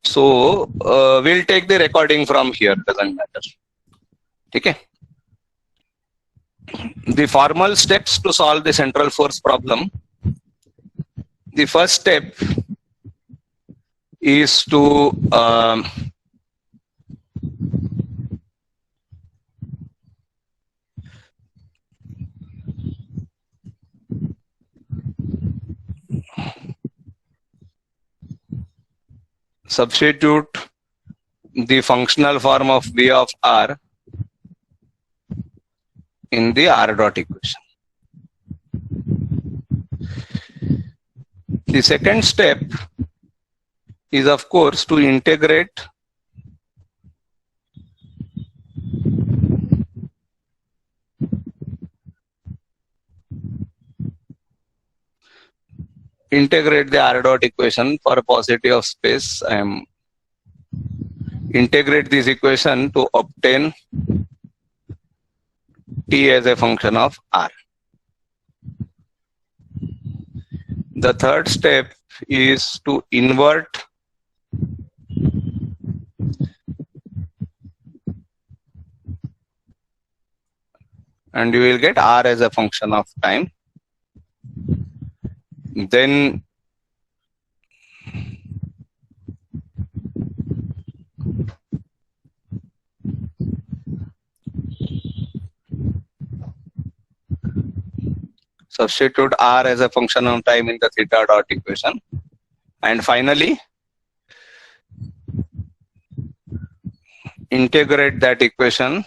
So we'll take the recording from here, doesn't matter. Okay. The formal steps to solve the central force problem. The first step is to substitute the functional form of V of R in the R dot equation. The second step is, of course, to integrate the R dot equation for a paucity of space. Integrate this equation to obtain T as a function of R. The third step is to invert and you will get R as a function of time. Then substitute R as a function of time in the theta dot equation. And finally, integrate that equation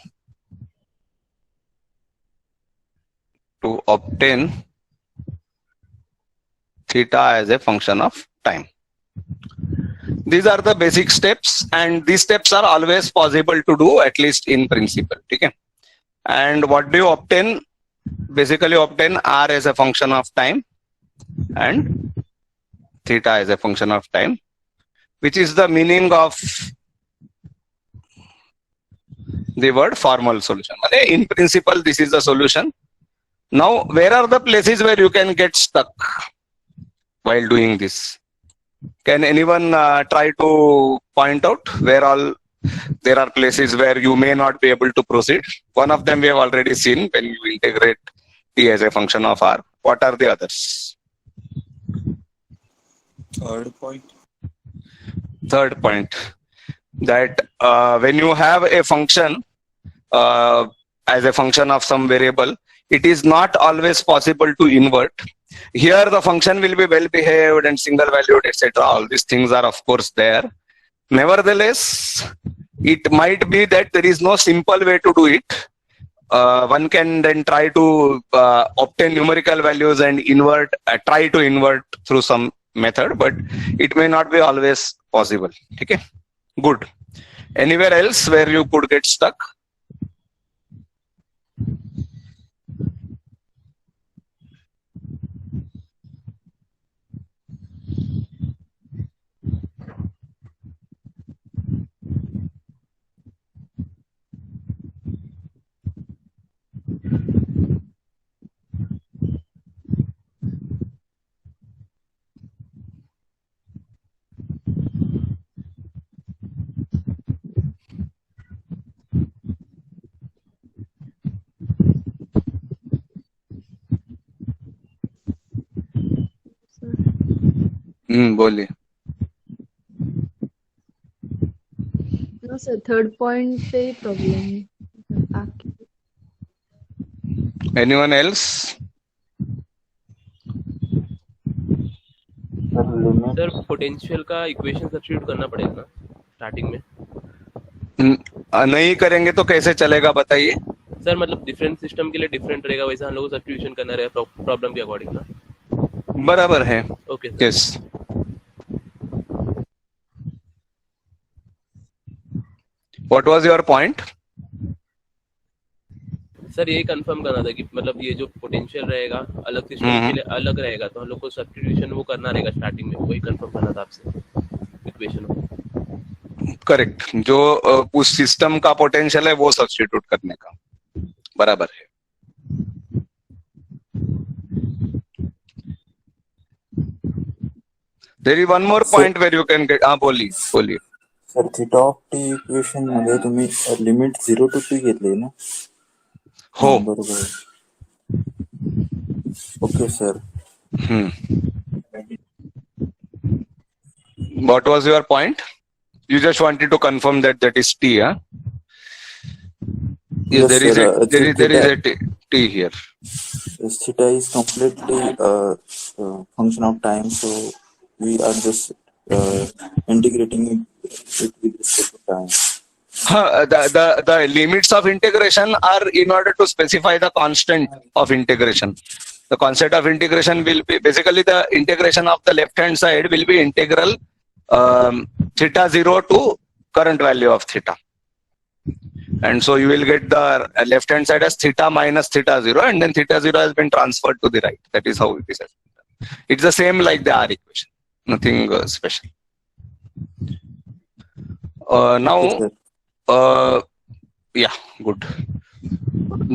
to obtain theta as a function of time. These are the basic steps, and these steps are always possible to do, at least in principle. Okay? And what do you obtain? Basically obtain R as a function of time and theta as a function of time, which is the meaning of the word formal solution. In principle, this is the solution. Now, where are the places where you can get stuck while doing this? Can anyone try to point out where all there are places where you may not be able to proceed? One of them we have already seen, when you integrate T as a function of R. What are the others? Third point, that when you have a function as a function of some variable, it is not always possible to invert. Here the function will be well behaved and single valued, etc. All these things are of course there. Nevertheless, it might be that there is no simple way to do it. One can then try to obtain numerical values and invert, try to invert through some method, but it may not be always possible. Okay, good. Anywhere else where you could get stuck? बोलिए. No sir, third point पे problem. Anyone else? Sir potential का equation substitute करना पड़ेगा ना starting में? नहीं करेंगे तो कैसे चलेगा बताइए. सर मतलब डिफरेंट सिस्टम के लिए डिफरेंट रहेगा, वैसे हम लोग को सब्स्टिट्यूशन करना रहेगा प्रॉब्लम के अकॉर्डिंग ना. बराबर है. Okay. Yes. What was your point? Sir यही कंफर्म करना था कि मतलब ये जो पोटेंशियल रहेगा अलग सिस्टम के लिए अलग रहेगा, तो हम लोग को सब्स्टिट्यूशन वो करना रहेगा स्टार्टिंग में, वही कंफर्म करना था आपसे इक्वेशन को. करेक्ट. जो उस सिस्टम का पोटेंशियल है वो सब्स्टिट्यूट करने का. बराबर है. There is one more point where you can get. बोलिए. Sir theta of T equation मध्ये तुम्ही लिमिट 0 to t घेतली ना. हो. बरोबर. Okay sir. What was your point? You just wanted to confirm that is t, huh? Yes, there is sir. there is a t here. Yes, theta is completely function of time, so we are just integrating it with respect to time. The limits of integration are in order to specify the constant of integration. The constant of integration will be basically the integration of the left hand side will be integral theta 0 to current value of theta. And so you will get the left hand side as theta minus theta 0, and then theta 0 has been transferred to the right. That is how it is. It's the same like the R equation. Nothing special. Now, yeah, good.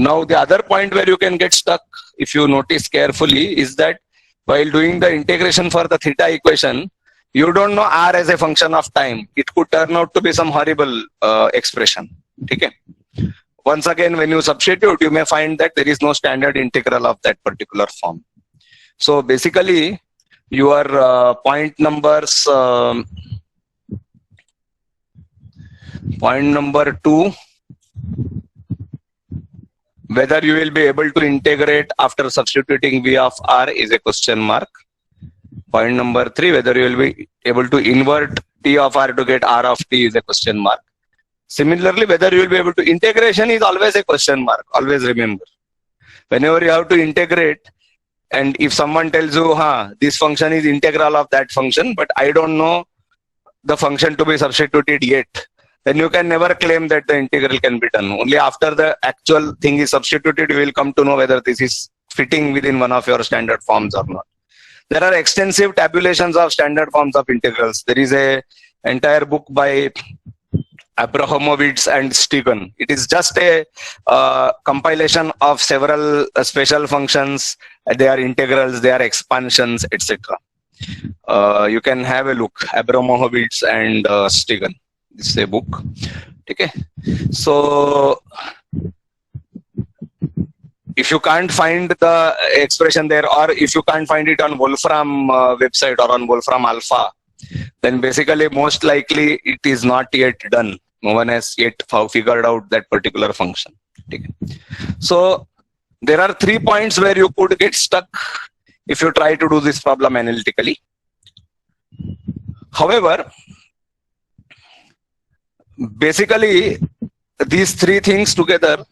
Now the other point where you can get stuck, if you notice carefully, is that while doing the integration for the theta equation, you don't know R as a function of time. It could turn out to be some horrible expression. Okay. Once again, when you substitute, you may find that there is no standard integral of that particular form. So basically, your point number 2, whether you will be able to integrate after substituting V of R is a question mark. Point number 3, whether you will be able to invert T of R to get R of T is a question mark. Similarly, whether you will be able to integration is always a question mark. Always remember, whenever you have to integrate, and if someone tells you, this function is integral of that function, but I don't know the function to be substituted yet, then you can never claim that the integral can be done. Only after the actual thing is substituted, you will come to know whether this is fitting within one of your standard forms or not. There are extensive tabulations of standard forms of integrals. There is a entire book by Abramovitz and Stegan. It is just a compilation of several special functions. They are integrals, they are expansions, etc. You can have a look. Abramovitz and Stegan. This is a book. Okay. So if you can't find the expression there, or if you can't find it on Wolfram website or on Wolfram Alpha, then basically most likely it is not yet done. No one has yet figured out that particular function. Okay. So there are 3 points where you could get stuck if you try to do this problem analytically. However, basically these 3 things together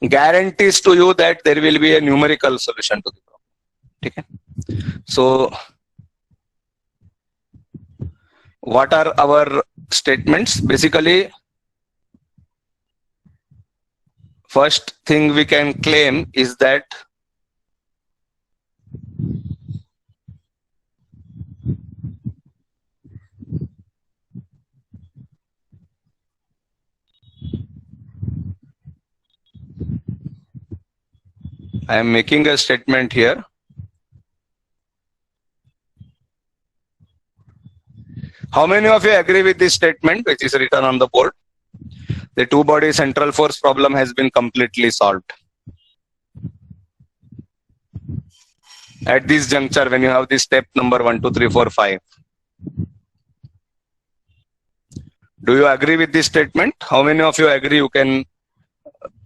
guarantees to you that there will be a numerical solution to the problem. Okay. So what are our statements? Basically, first thing we can claim is that I am making a statement here. How many of you agree with this statement which is written on the board? The two-body central force problem has been completely solved. At this juncture, when you have this step number 1, 2, 3, 4, 5. Do you agree with this statement? How many of you agree? You can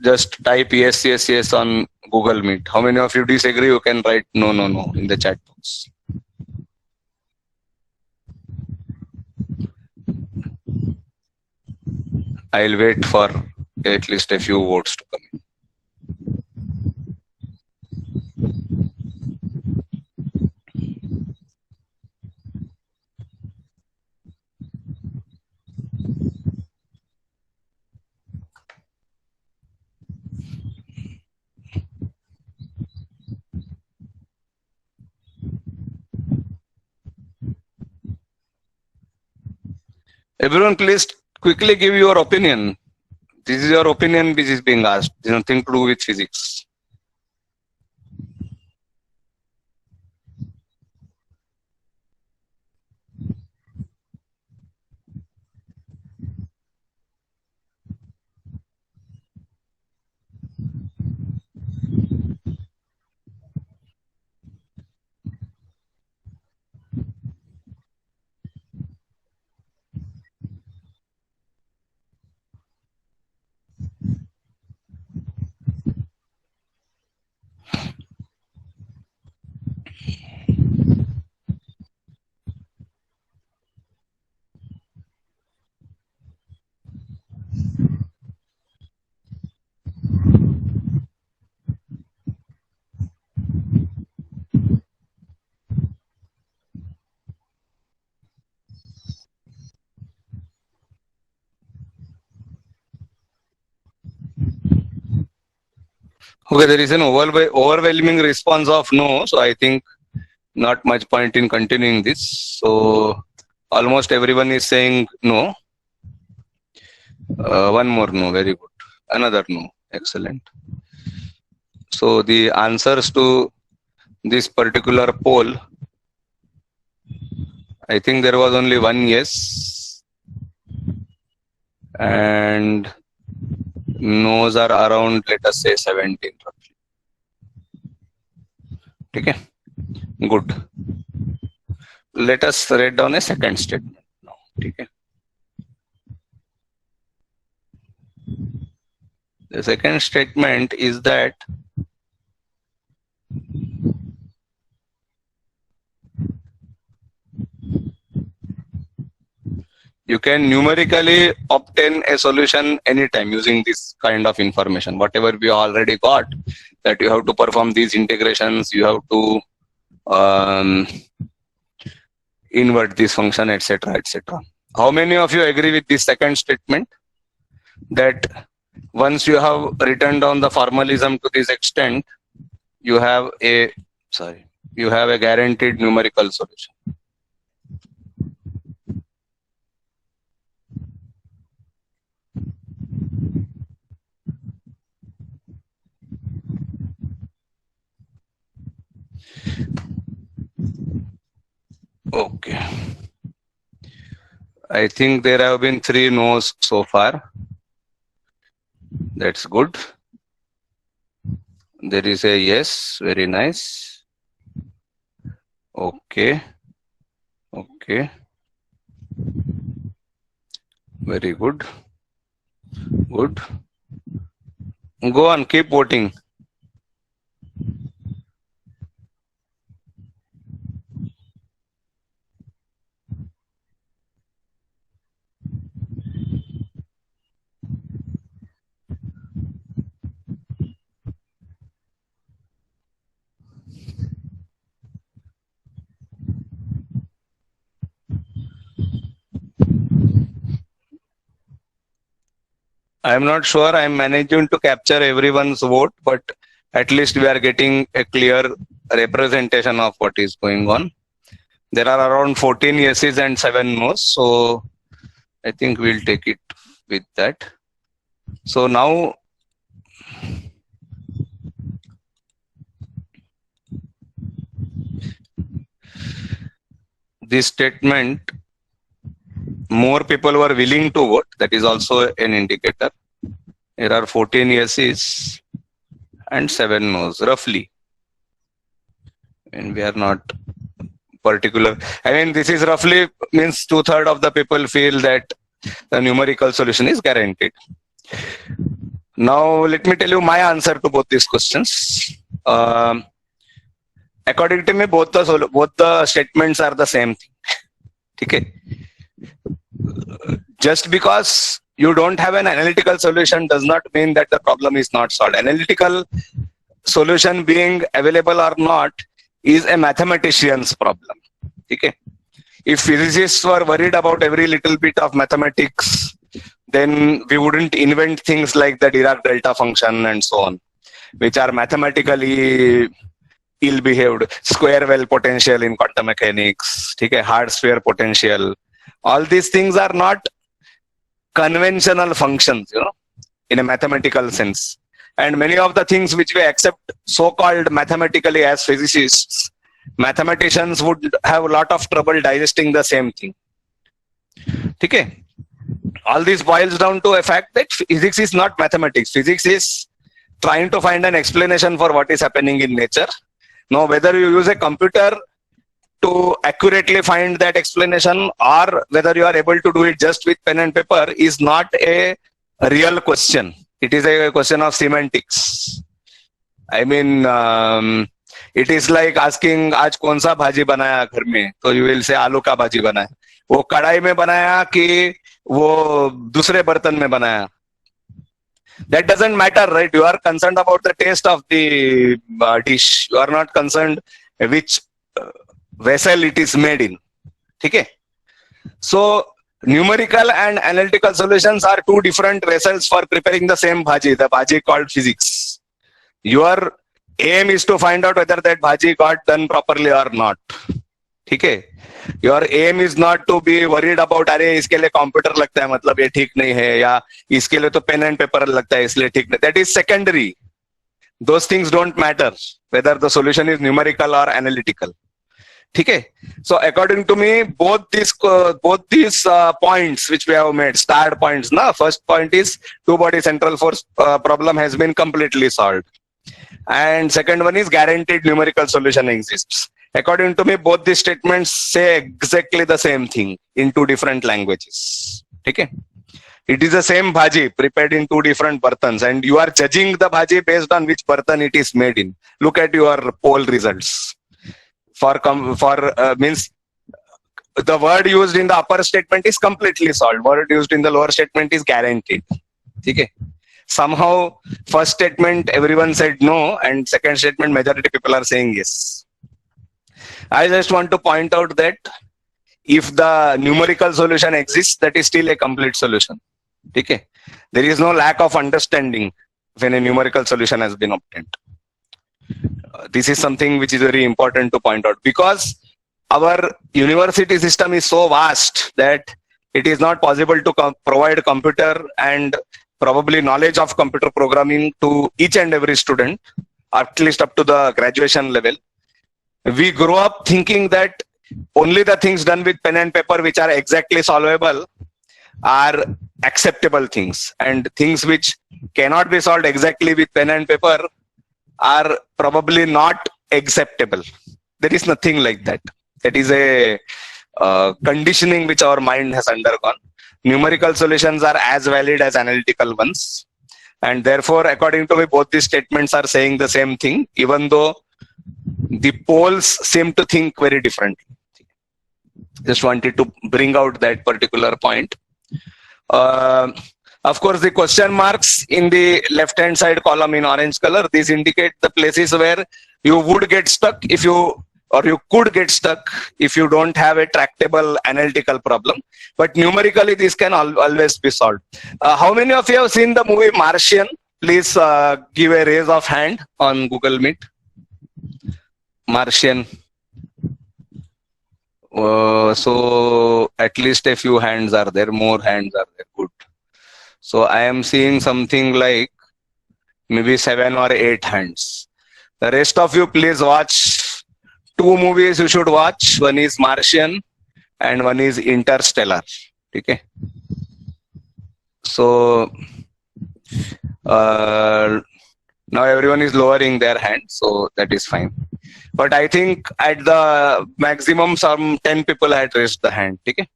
just type yes, yes, yes on Google Meet. How many of you disagree? You can write no, no, no in the chat box. I'll wait for at least a few votes to come in. Everyone, please quickly give your opinion. This is your opinion which is being asked. There's nothing to do with physics. Okay, there is an overwhelming response of no, so I think not much point in continuing this. So almost everyone is saying no. One more no, very good. Another no, excellent. So the answers to this particular poll, I think there was only one yes, and no's are around, let us say 17 roughly. Okay, good. Let us write down a second statement now. Okay. The second statement is that you can numerically obtain a solution anytime using this kind of information. Whatever we already got, that you have to perform these integrations, you have to invert this function, etc., etc. How many of you agree with this second statement? That once you have written down the formalism to this extent, you have a guaranteed numerical solution. Okay. I think there have been 3 no's so far. That's good. There is a yes, very nice. Okay. Okay. Very good. Good. Go on, keep voting. I am not sure I am managing to capture everyone's vote, but at least we are getting a clear representation of what is going on. There are around 14 yeses and 7 no's, so I think we'll take it with that. So now this statement, more people were willing to vote. That is also an indicator. There are 14 yeses and 7 no's, roughly. And we are not particular. I mean, this is roughly means 2/3 of the people feel that the numerical solution is guaranteed. Now, let me tell you my answer to both these questions. According to me, both the statements are the same thing. Okay. Just because you don't have an analytical solution does not mean that the problem is not solved. Analytical solution being available or not is a mathematician's problem. Okay. If physicists were worried about every little bit of mathematics, then we wouldn't invent things like the Dirac delta function and so on, which are mathematically ill-behaved. Square well potential in quantum mechanics, okay, hard sphere potential. All these things are not conventional functions, in a mathematical sense. And many of the things which we accept so-called mathematically as physicists, mathematicians would have a lot of trouble digesting the same thing. Okay. All this boils down to a fact that physics is not mathematics. Physics is trying to find an explanation for what is happening in nature. Now, whether you use a computer to accurately find that explanation or whether you are able to do it just with pen and paper is not a real question. It is a question of semantics. I mean, it is like asking, आज कौन सा भाजी बनाया घर में? तो you will say आलू का भाजी बनाया. वो कढ़ाई में बनाया कि वो दूसरे बर्तन में बनाया? That doesn't matter, right? You are concerned about the taste of the dish. You are not concerned which vessel it is made in. Okay? So, numerical and analytical solutions are two different vessels for preparing the same bhaji, the bhaji called physics. Your aim is to find out whether that bhaji got done properly or not. ठीक है? Your aim is not to be worried about अरे इसके लिए computer लगता है मतलब ये ठीक नहीं है, या इसके लिए तो पेन एंड पेपर लगता है इसलिए ठीक नहीं. That is secondary. Those things don't matter whether the solution is numerical or analytical. ठीक है? So according to me, both these points which we have made, starred points, na. First point is two body central force problem has been completely solved, and second one is guaranteed numerical solution exists. According to me, both these statements say exactly the same thing in two different languages. Okay? It is the same bhaji prepared in two different bartans, and you are judging the bhaji based on which bartan it is made in. Look at your poll results. Means the word used in the upper statement is completely solved. Word used in the lower statement is guaranteed. Okay? Somehow, first statement everyone said no, and second statement majority people are saying yes. I just want to point out that if the numerical solution exists, that is still a complete solution. Okay? There is no lack of understanding when a numerical solution has been obtained. This is something which is very important to point out, because our university system is so vast that it is not possible to provide computer and probably knowledge of computer programming to each and every student, at least up to the graduation level. We grow up thinking that only the things done with pen and paper which are exactly solvable are acceptable things, and things which cannot be solved exactly with pen and paper are probably not acceptable. There is nothing like that. That is a conditioning which our mind has undergone. Numerical solutions are as valid as analytical ones, and therefore, according to me, both these statements are saying the same thing, even though the polls seem to think very differently. Just wanted to bring out that particular point. Of course, the question marks in the left-hand side column in orange color, these indicate the places where you would get stuck if you, or you could get stuck if you don't have a tractable analytical problem. But numerically, this can always be solved. How many of you have seen the movie Martian? Please give a raise of hand on Google Meet. Martian. So at least a few hands are there, more hands are there. Good. So I am seeing something like maybe 7 or 8 hands. The rest of you, please watch 2 movies you should watch. One is Martian and one is Interstellar. Okay. So now everyone is lowering their hand, so that is fine. But I think at the maximum some 10 people had raised the hand. Okay.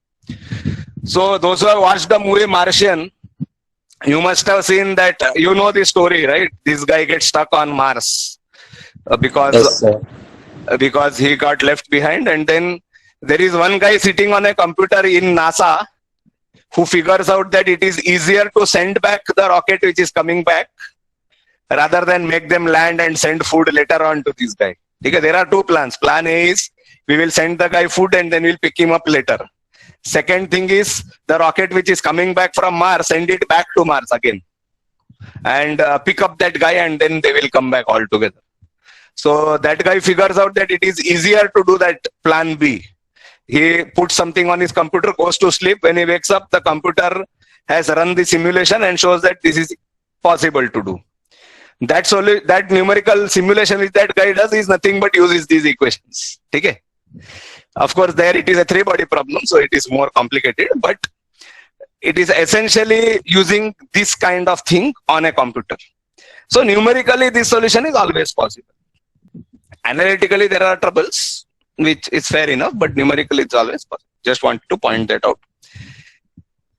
So those who have watched the movie Martian, you must have seen that, you know the story, right? This guy gets stuck on Mars because he got left behind, and then there is one guy sitting on a computer in NASA who figures out that it is easier to send back the rocket which is coming back rather than make them land and send food later on to this guy. Okay, there are 2 plans. Plan A is we will send the guy food and then we'll pick him up later. Second thing is the rocket which is coming back from Mars, send it back to Mars again and pick up that guy, and then they will come back all together. So that guy figures out that it is easier to do that plan B. He puts something on his computer, goes to sleep. When he wakes up, the computer has run the simulation and shows that this is possible to do. That numerical simulation which that guy does is nothing but uses these equations. Okay? Of course, there it is a 3-body problem, so it is more complicated, but it is essentially using this kind of thing on a computer. So numerically, this solution is always possible. Analytically, there are troubles, which is fair enough, but numerically, it's always possible. Just wanted to point that out.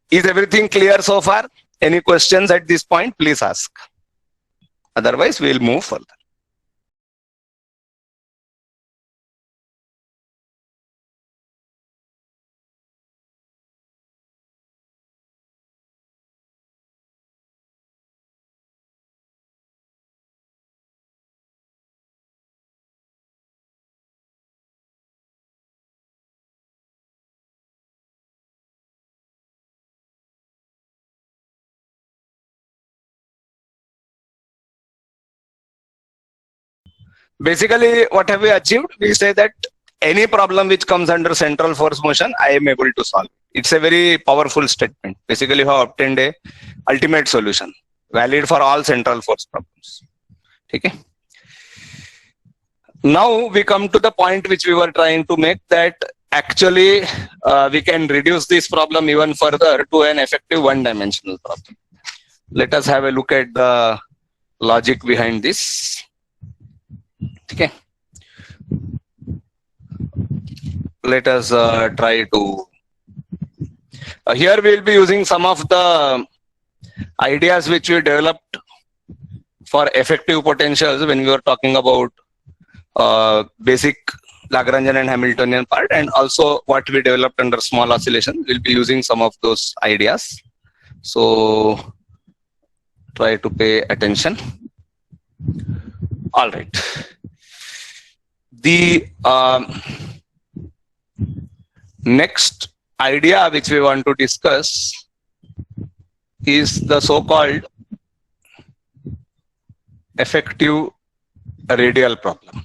Is everything clear so far? Any questions at this point? Please ask. Otherwise, we'll move further. basically what have we achieved? We say that any problem which comes under central force motion, I am able to solve. It's a very powerful statement. Basically, we have obtained a ultimate solution, valid for all central force problems. Okay. Now we come to the point which we were trying to make, that actually we can reduce this problem even further to an effective one-dimensional problem. Let us have a look at the logic behind this. Okay. Let us try to. Here we will be using some of the ideas which we developed for effective potentials when we were talking about basic Lagrangian and Hamiltonian part, and also what we developed under small oscillation. We'll be using some of those ideas. So try to pay attention. All right. The next idea which we want to discuss is the so-called effective radial problem.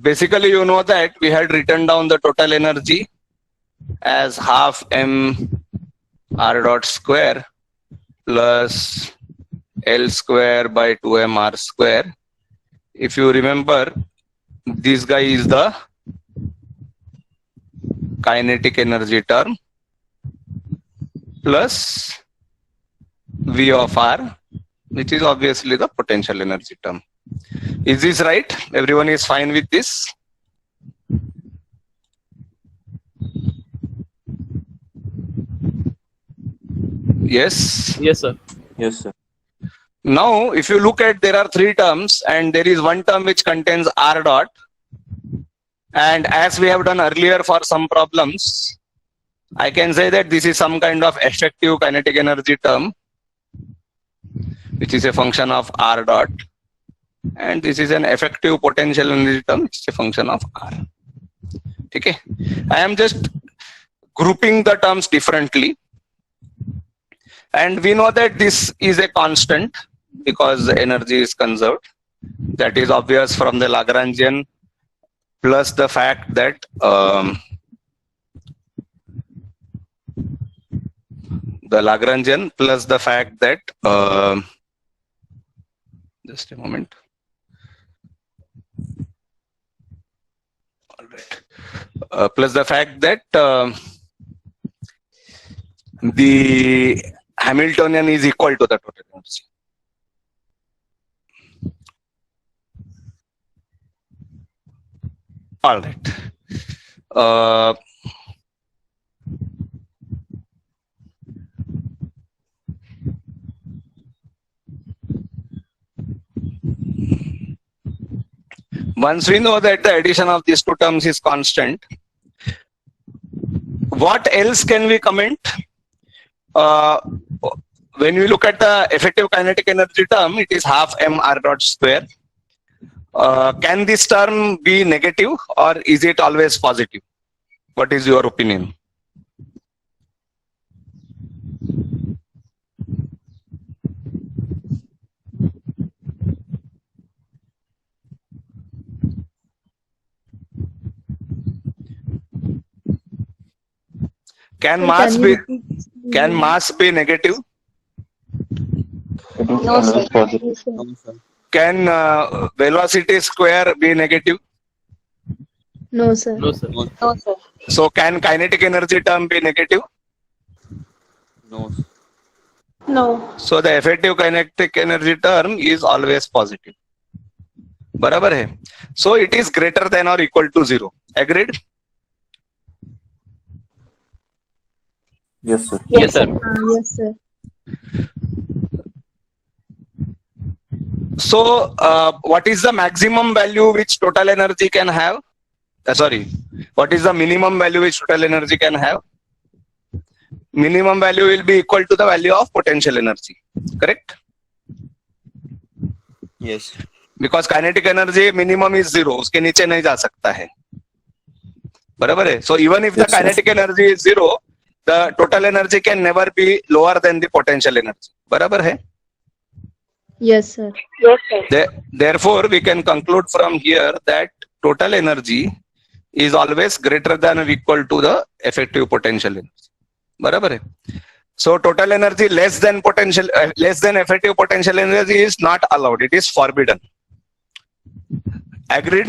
Basically, you know that we had written down the total energy as half m r dot square plus L square by 2m r square. If you remember, this guy is the kinetic energy term plus V of r, which is obviously the potential energy term. Is this right? Everyone is fine with this? Yes? Yes, sir. Yes, sir. Now, if you look at, there are three terms and there is one term which contains r dot. And as we have done earlier for some problems, I can say that this is some kind of effective kinetic energy term, which is a function of r dot. And this is an effective potential energy term, which is a function of r. Okay. I am just grouping the terms differently. And we know that this is a constant because the energy is conserved. That is obvious from the Lagrangian, plus the fact that just a moment. All right. Plus the fact that the Hamiltonian is equal to the total energy. All right. Once we know that the addition of these two terms is constant, what else can we comment? When we look at the effective kinetic energy term, it is half m r dot square. Can this term be negative or is it always positive? What is your opinion? Can mass be negative? It is No, always sir. positive. No, sir. Can velocity square be negative? No, sir. No, sir. No, sir. So can kinetic energy term be negative? No. No. So the effective kinetic energy term is always positive. बराबर है? So it is greater than or equal to 0. Agreed? Yes, sir. Yes, sir. Yes, sir. So what is the maximum value which total energy can have? What is the minimum value which total energy can have? Minimum value will be equal to the value of potential energy. Correct? Yes. Because kinetic energy minimum is 0. उसके नीचे नहीं जा सकता है. बराबर है? So even if the Yes, sir. kinetic energy is 0, the total energy can never be lower than the potential energy. बराबर है? Yes, sir. Therefore, we can conclude from here that total energy is always greater than or equal to the effective potential energy. बराबर है? So total energy less than effective potential energy is not allowed. It is forbidden. Agreed?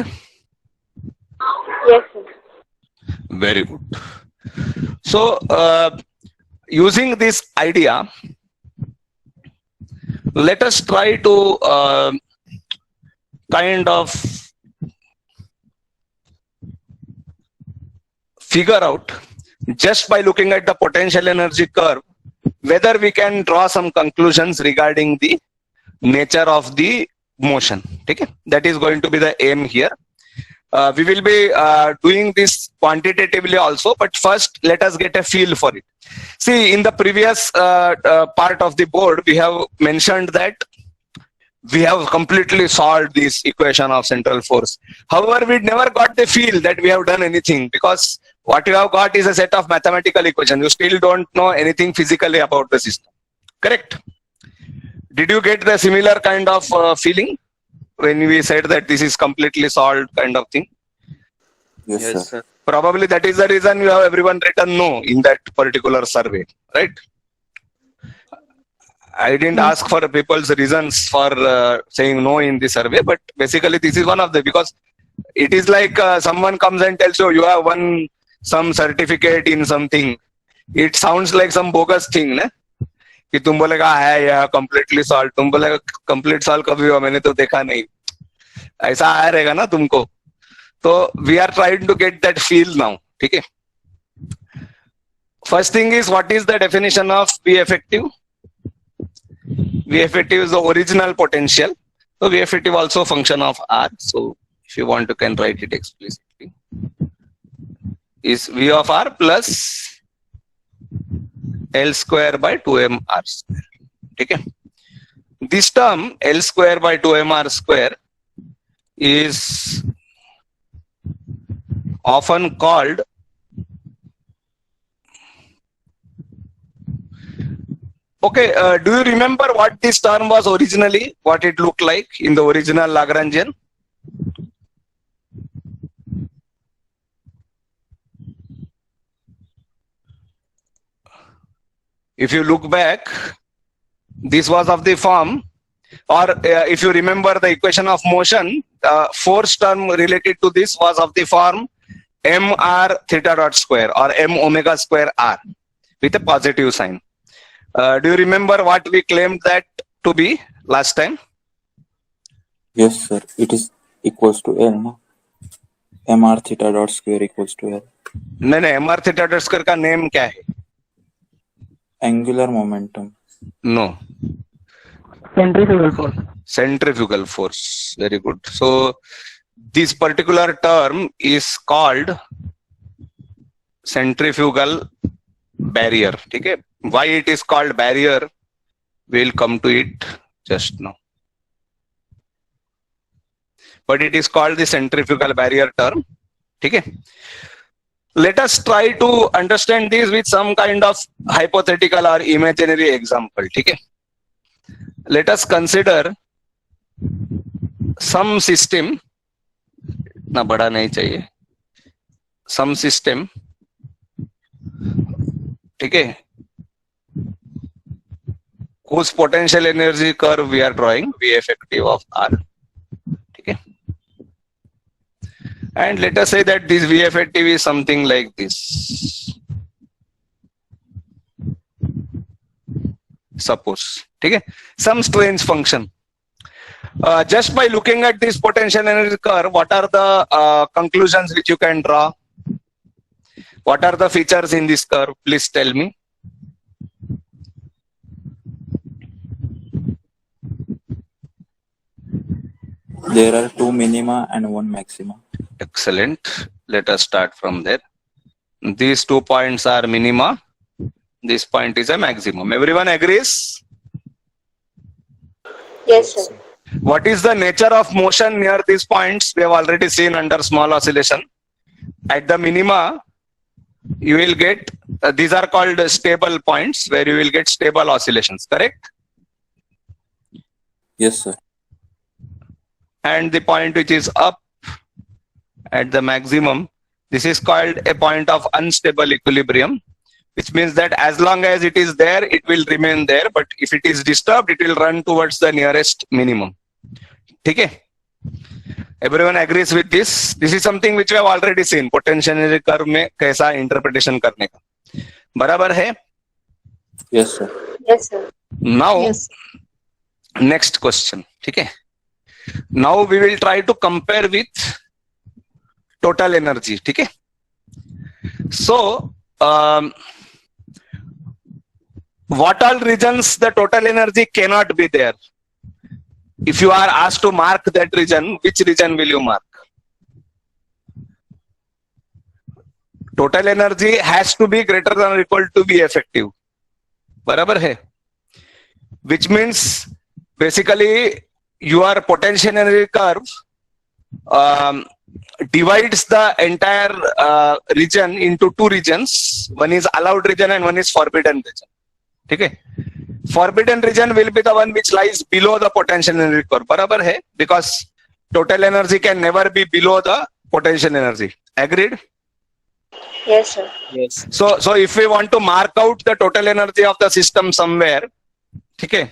Yes, sir. Very good. So using this idea, let us try to kind of figure out, just by looking at the potential energy curve, whether we can draw some conclusions regarding the nature of the motion. Okay? That is going to be the aim here. We will be doing this quantitatively also, but first let us get a feel for it. See, in the previous part of the board, we have mentioned that we have completely solved this equation of central force. However, we never got the feel that we have done anything, because what you have got is a set of mathematical equations. You still don't know anything physically about the system. Correct? Did you get the similar kind of feeling when we said that this is completely solved kind of thing? Yes, sir. Probably that is the reason you have everyone written no in that particular survey, right? I didn't ask for people's reasons for saying no in the survey, but basically this is one of the, because it is like someone comes and tells you you have won some certificate in something. It sounds like some bogus thing, ना? कि तुम बोलेगा है यह completely solved, तुम बोलेगा complete solve कभी हुआ मैंने तो देखा नहीं, ऐसा आया रहेगा ना तुमको. तो we are trying to get that feel now. ठीक है? First thing is, what is the definition of V effective? V effective is the original potential. So V effective also a function of R. So if you want, you can write it explicitly. Is V of R plus L square by 2m R square. Okay? This term L square by 2m R square is often called do you remember what this term was originally? What it looked like in the original Lagrangian? If you look back, this was of the form, or if you remember the equation of motion, force term related to this was of the form mr theta dot square or m omega square r with a positive sign. Do you remember what we claimed that to be last time? Yes, sir. It is equals to L, no? mr theta dot square equals to L. नहीं, mr theta dot square का name क्या है? Angular momentum. No. Centrifugal force. Centrifugal force. Very good. So this particular term is called centrifugal barrier. Okay? Why it is called barrier, we'll come to it just now. But it is called the centrifugal barrier term. Okay? Let us try to understand this with some kind of hypothetical or imaginary example. Okay? Let us consider some system, ना बड़ा नहीं चाहिए, some system, ठीक है, whose potential energy curve we are drawing, V effective of R. Okay? And let us say that this V effective is something like this. Suppose, okay? Some strange function. Just by looking at this potential energy curve, what are the conclusions which you can draw? What are the features in this curve? Please tell me. There are two minima and one maxima. Excellent. Let us start from there. These 2 points are minima. This point is a maximum. Everyone agrees? Yes, sir. What is the nature of motion near these points? We have already seen under small oscillation. At the minima, you will get, these are called stable points where you will get stable oscillations, correct? Yes, sir. and the point which is up at the maximum, this is called a point of unstable equilibrium, which means that as long as it is there, it will remain there, but if it is disturbed, it will run towards the nearest minimum. Okay? Everyone agrees with this. This is something which we have already seen. Potential energy curve में कैसा interpretation करने का. बराबर है? Yes, sir. Yes, sir. Now, Yes. next question. ठीक है? Now we will try to compare with total energy. ठीक है? So, what all regions the total energy cannot be there? If you are asked to mark that region, which region will you mark? Total energy has to be greater than or equal to be effective. बराबर है? Which means basically your potential energy curve divides the entire region into two regions. One is allowed region and one is forbidden region. Okay? Forbidden region will be the one which lies below the potential energy curve. बराबर है? Because total energy can never be below the potential energy. Agreed? Yes, sir. Yes. So if we want to mark out the total energy of the system somewhere, okay,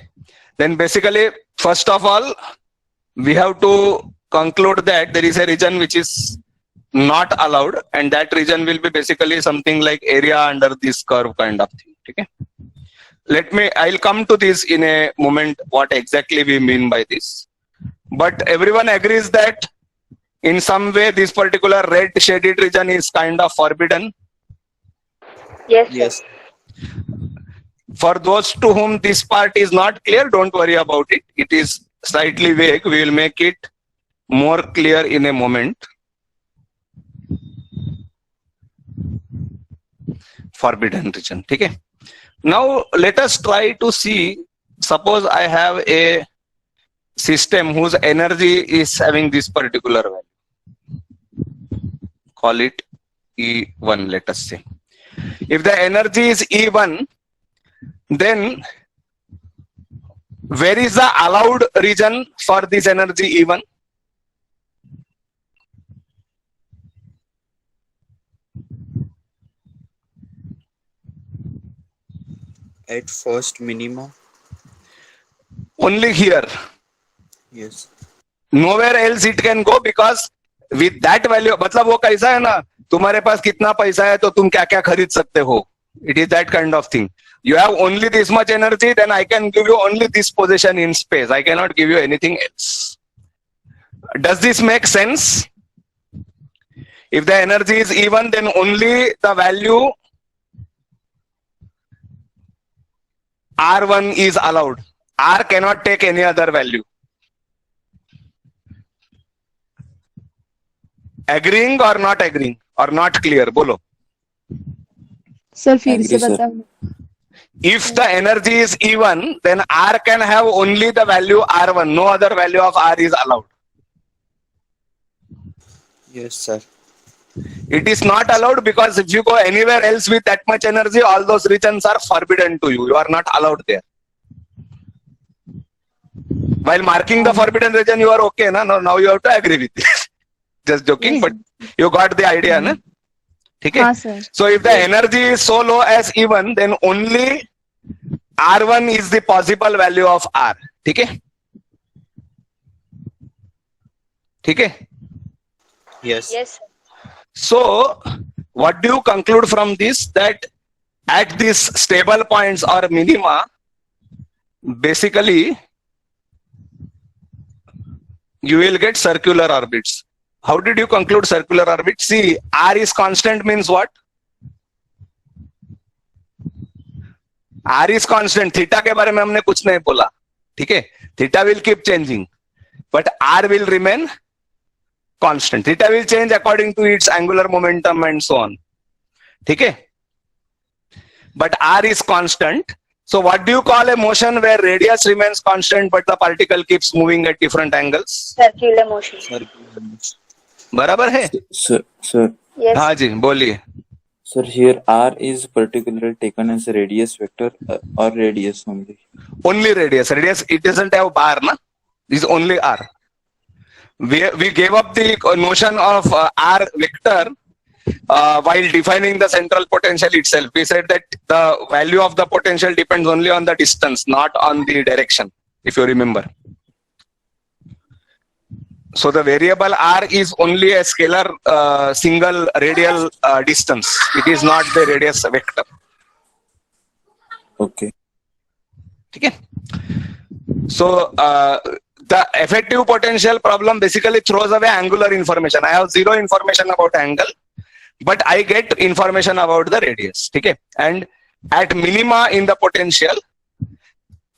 then basically first of all we have to conclude that there is a region which is not allowed, and that region will be basically something like area under this curve kind of thing. Okay. I'll come to this in a moment, what exactly we mean by this. But everyone agrees that in some way this particular red shaded region is kind of forbidden. Yes, sir. Yes. For those to whom this part is not clear, don't worry about it. It is slightly vague. We will make it more clear in a moment. Forbidden region. Okay. Now let us try to see, suppose I have a system whose energy is having this particular value. Call it E1, let us say. If the energy is E1, then where is the allowed region for this energy E1? At first minima. Only here. Yes. Nowhere else it can go, because with that value, मतलब वो कैसा है ना, तुम्हारे पास कितना पैसा है तो तुम क्या क्या खरीद सकते हो. It is that kind of thing. You have only this much energy, then I can give you only this position in space. I cannot give you anything else. Does this make sense? If the energy is even, then only the value R1 is allowed. R cannot take any other value. Agreeing or not agreeing or not clear? बोलो. Sir फिर से Agree, sir. बताओ. If the energy is even, then R can have only the value R1. No other value of R is allowed. Yes, sir. It is not allowed because if you go anywhere else with that much energy, all those regions are forbidden to you. You are not allowed there. While marking the forbidden region, you are okay. Na? Now you have to agree with this. Just joking, but you got the idea. Na? Okay? हाँ sir. So if the energy is so low as even, then only R1 is the possible value of R. Okay? Okay? Yes. Yes, sir. So what do you conclude from this? That at these stable points or minima, basically you will get circular orbits. How did you conclude circular orbit? See, R is constant means what? R is constant. Theta के बारे में हमने कुछ नहीं बोला. ठीक है? Theta will keep changing, but R will remain constant. Theta will change according to its angular momentum and so on. ठीक है? But R is constant. So what do you call a motion where radius remains constant but the particle keeps moving at different angles? Circular motion. बराबर है? Sir. Yes. हाँ जी, बोलिए. Sir, here R is particularly taken as a radius vector or radius only. Only radius. Radius, it doesn't have bar, na? is only R. We gave up the notion of R vector while defining the central potential itself. We said that the value of the potential depends only on the distance, not on the direction, if you remember. So the variable R is only a scalar single radial distance. It is not the radius vector. Okay. Okay. So the effective potential problem basically throws away angular information. I have zero information about angle, but I get information about the radius. Okay. And at minima in the potential,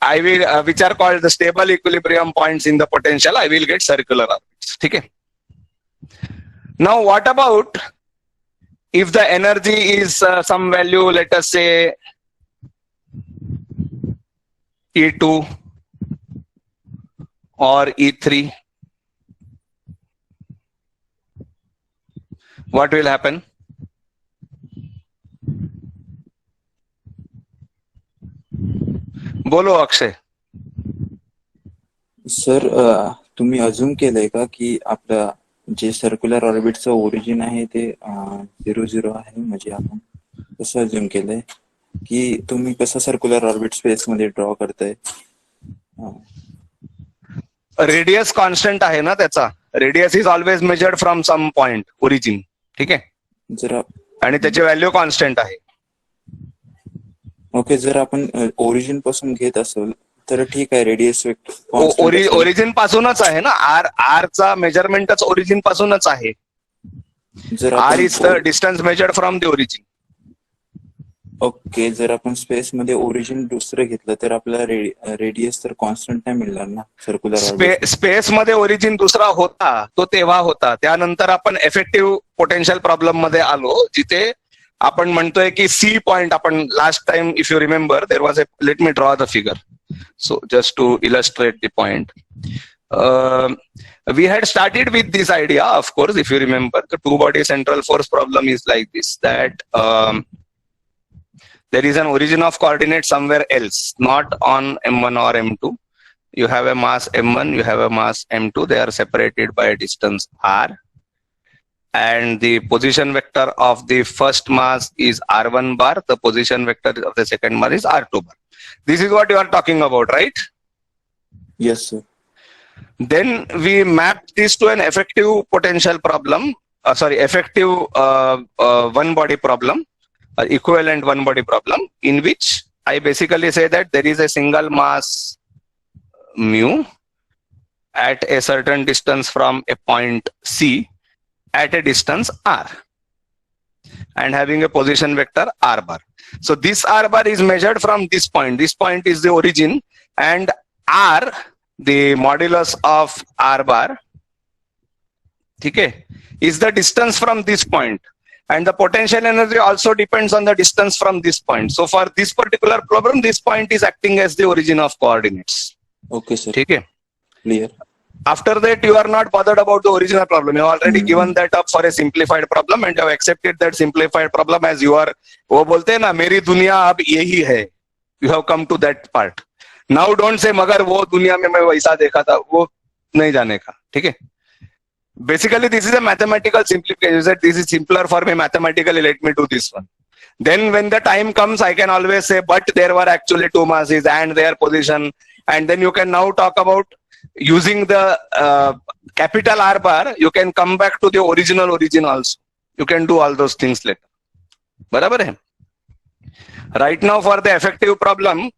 I will, which are called the stable equilibrium points in the potential, I will get circular orbits. Okay. Now, what about if the energy is some value, let us say E2 or E3? What will happen? बोलो Akshay. Sir तुम्ही अजून केलंय का की आपलं जे circular ऑर्बिटचं origin आहे ते 0 आहे, म्हणजे आपण कसं अज्युम केलंय की तुम्ही कसं सर्क्युलर ऑर्बिट स्पेस मध्ये ड्रॉ करताय? रेडियस कॉन्स्टंट आहे ना त्याचा. Radius is always measured from some point origin. ठीक आहे. जर आणि त्याची व्हॅल्यू कॉन्स्टंट आहे. ओके, जर आपण ओरिजिन पासून घेत असेल तर ठीक आहे, रेडियस ओरिजिन पासूनच आहे ना. आर चा मेजरमेंटच ओरिजिन पासूनच आहे. जर R is the distance measured from the origin. Okay, जर आपण स्पेस मध्ये ओरिजिन दुसरं घेतलं तर आपल्याला रेडियस तर कॉन्स्टंट नाही मिळणार ना सर्क्युलर स्पेस मध्ये ओरिजिन दुसरा होता, तो तेव्हा होता. त्यानंतर आपण इफेक्टिव्ह पोटेन्शियल प्रॉब्लेम मध्ये आलो, जिथे आपण म्हणतोय की सी पॉइंट, आपण last time if you remember there was let me draw the figure. So just to illustrate the point, we had started with this idea, of course, if you remember, the two-body central force problem is like this, that there is an origin of coordinate somewhere else, not on M1 or M2. You have a mass M1, you have a mass M2, they are separated by a distance R. And the position vector of the first mass is R1 bar, the position vector of the second mass is R2 bar. This is what you are talking about, right? Yes, sir. Then we map this to an effective potential problem, effective one-body problem, equivalent one-body problem, in which I basically say that there is a single mass mu at a certain distance from a point C at a distance R, and having a position vector R bar. So this R bar is measured from this point. This point is the origin, and R, the modulus of R bar, okay, is the distance from this point. And the potential energy also depends on the distance from this point. So for this particular problem, this point is acting as the origin of coordinates. Okay, sir. Okay. Clear. After that, you are not bothered about the original problem. You have already given that up for a simplified problem, and you have accepted that simplified problem as you are. वो बोलते हैं ना, मेरी दुनिया अब यही है. You have come to that part. Now don't say मगर वो दुनिया में मैं वैसा देखा था, वो नहीं जाने का. ठीक है. Basically, this is a mathematical simplification. You said this is simpler for me mathematically. Let me do this one. Then when the time comes, I can always say, but there were actually two masses and their position, and then you can now talk about using the capital R bar. You can come back to the original origin also. You can do all those things later. बराबर है. Right now for the effective problem,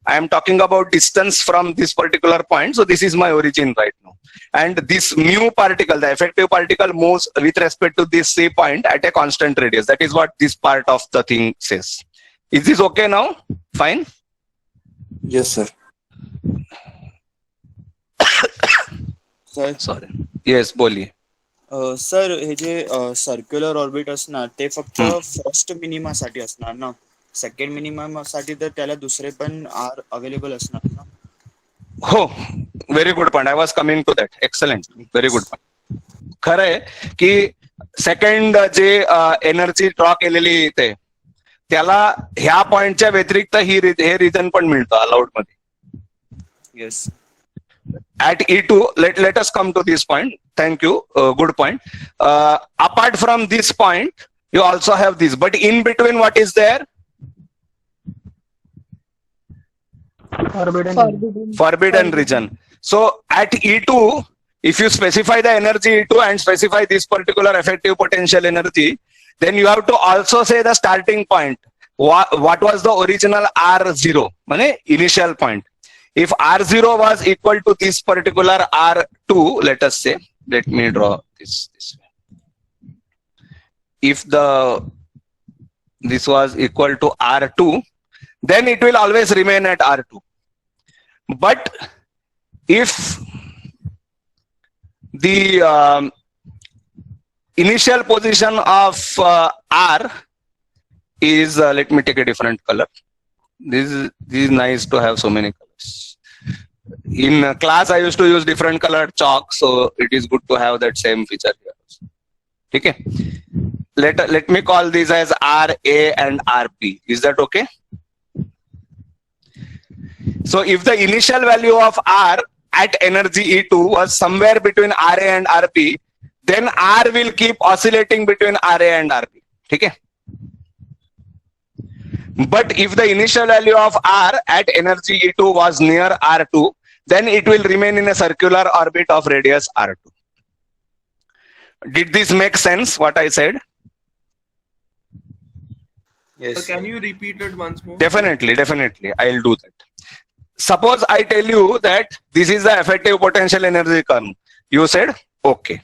I am talking about distance from this particular point. So this is my origin right now. And this mu particle, the effective particle, moves with respect to this C point at a constant radius. That is what this part of the thing says. Is this okay now? Fine? Yes, sir. Sir Sorry. Yes, बोलिए. Sir हे जे circular orbit असणार ते फक्त first minima साठी असणार ना, second minimum साठी तर त्याला दुसरे पण आर अवेलेबल असणार ना? हो, very good point. I was coming to that. Excellent, very good point. खरं आहे की सेकंड जे एनर्जी ड्रॉ केलेली इथे, त्याला ह्या पॉइंटच्या व्यतिरिक्त हे रिजन पण मिळतं अलाउड मध्ये. Yes. at E2, let us come to this point. Thank you. Good point. Apart from this point, you also have this. But in between, what is there? Forbidden. Forbidden region. So at E2, if you specify the energy E2 and specify this particular effective potential energy, then you have to also say the starting point. What was the original R0, initial point? If R0 was equal to this particular R2, let us say, let me draw this way. If this was equal to R2, then it will always remain at R2. But if the initial position of R is, let me take a different color. This is nice to have so many colors. In class, I used to use different colored chalk, so it is good to have that same feature here also. Okay. Let me call these as RA and RP. Is that okay? So if the initial value of R at energy E2 was somewhere between RA and RP, then R will keep oscillating between RA and RP. Okay? But if the initial value of R at energy E2 was near R2, then it will remain in a circular orbit of radius R2. Did this make sense, what I said? Yes. Can you repeat it once more? Definitely, I'll do that. Suppose I tell you that this is the effective potential energy curve. You said, okay.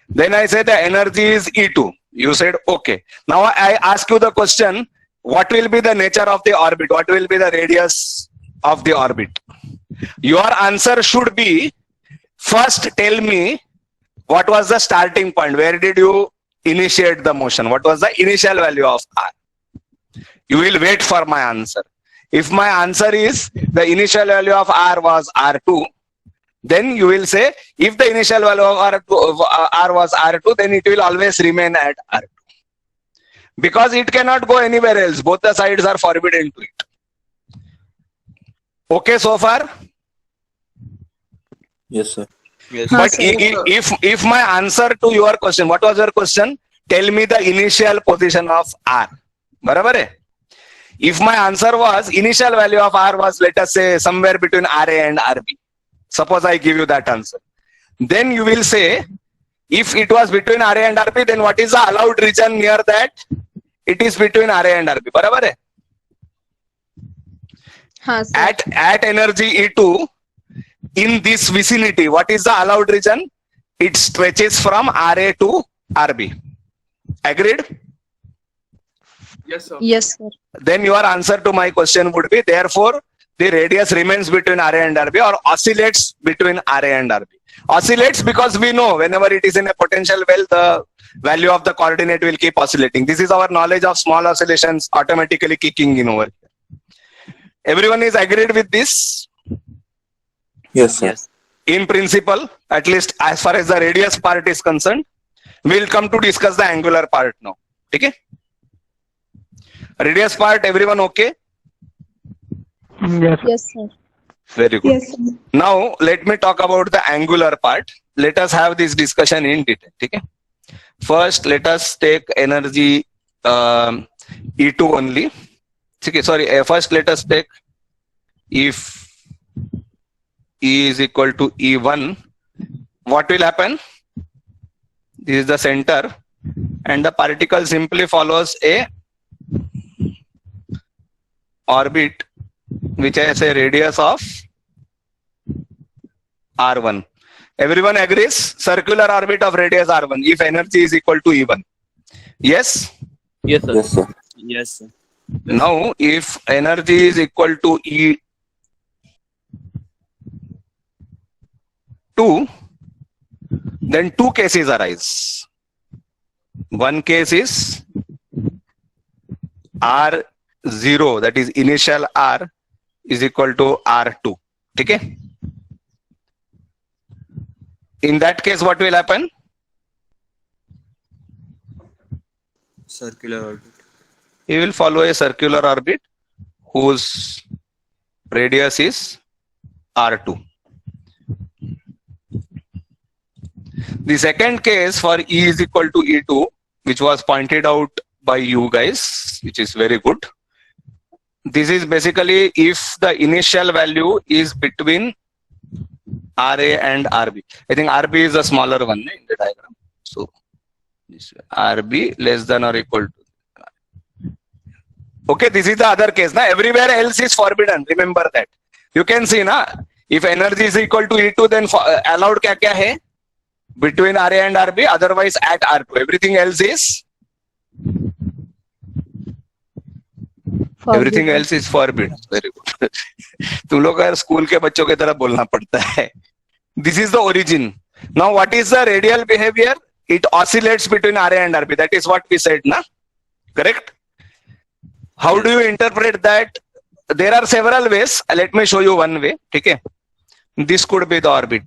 Then I say the energy is E2. You said, okay. Now I ask you the question, what will be the nature of the orbit? What will be the radius of the orbit? Your answer should be, first tell me what was the starting point? Where did you initiate the motion? What was the initial value of R? You will wait for my answer. If my answer is the initial value of R was R2, then you will say, if the initial value of R was R2, then it will always remain at R2. Because it cannot go anywhere else. Both the sides are forbidden to it. Okay so far? Yes, sir. Yes. But if my answer to your question, what was your question? Tell me the initial position of R. Barabar hai? If my answer was initial value of R was, let us say, somewhere between RA and RB. Suppose I give you that answer. Then you will say, if it was between RA and RB, then what is the allowed region near that? It is between RA and RB. Barabar hai? हाँ sir. At energy E2, in this vicinity, what is the allowed region? It stretches from RA to RB. Agreed? Yes, sir. Yes sir. Then your answer to my question would be, therefore, the radius remains between RA and RB or oscillates between RA and RB. Oscillates because we know whenever it is in a potential well, the value of the coordinate will keep oscillating. This is our knowledge of small oscillations automatically kicking in over here. Everyone is agreed with this? Yes, sir. Yes. In principle, at least as far as the radius part is concerned. We'll come to discuss the angular part now. Okay? Radius part, everyone okay? Yes. Yes sir. Very good. Yes sir. Now, let me talk about the angular part. Let us have this discussion in detail. Okay? First, let us take energy E2 only. Okay, sorry. First, let us take, if E is equal to E1, what will happen? This is the center, and the particle simply follows a orbit which has a radius of R1. Everyone agrees? Circular orbit of radius R1 if energy is equal to E1. Yes? Yes, sir. Yes, sir. Yes, sir. Now, if energy is equal to E2, then two cases arise. One case is R0, that is initial R is equal to R2. Okay? In that case, what will happen? Circular orbit. He will follow a circular orbit whose radius is R2. The second case for E is equal to E2, which was pointed out by you guys, which is very good. This is basically if the initial value is between RA and RB. I think RB is the smaller one in the diagram. So this RB less than or equal to. Okay, this is the other case. Now everywhere else is forbidden. Remember that. You can see na, if energy is equal to E2, then allowed kya hai? Between RA and RB, otherwise at R2. Everything else is everything else is forbidden. Very good. तुम लोग यार school के बच्चों की तरह बोलना पड़ता है. This is the origin. Now what is the radial behavior? It oscillates between RA and RB. That is what we said, na? Correct? How do you interpret that? There are several ways. Let me show you one way. Okay? This could be the orbit.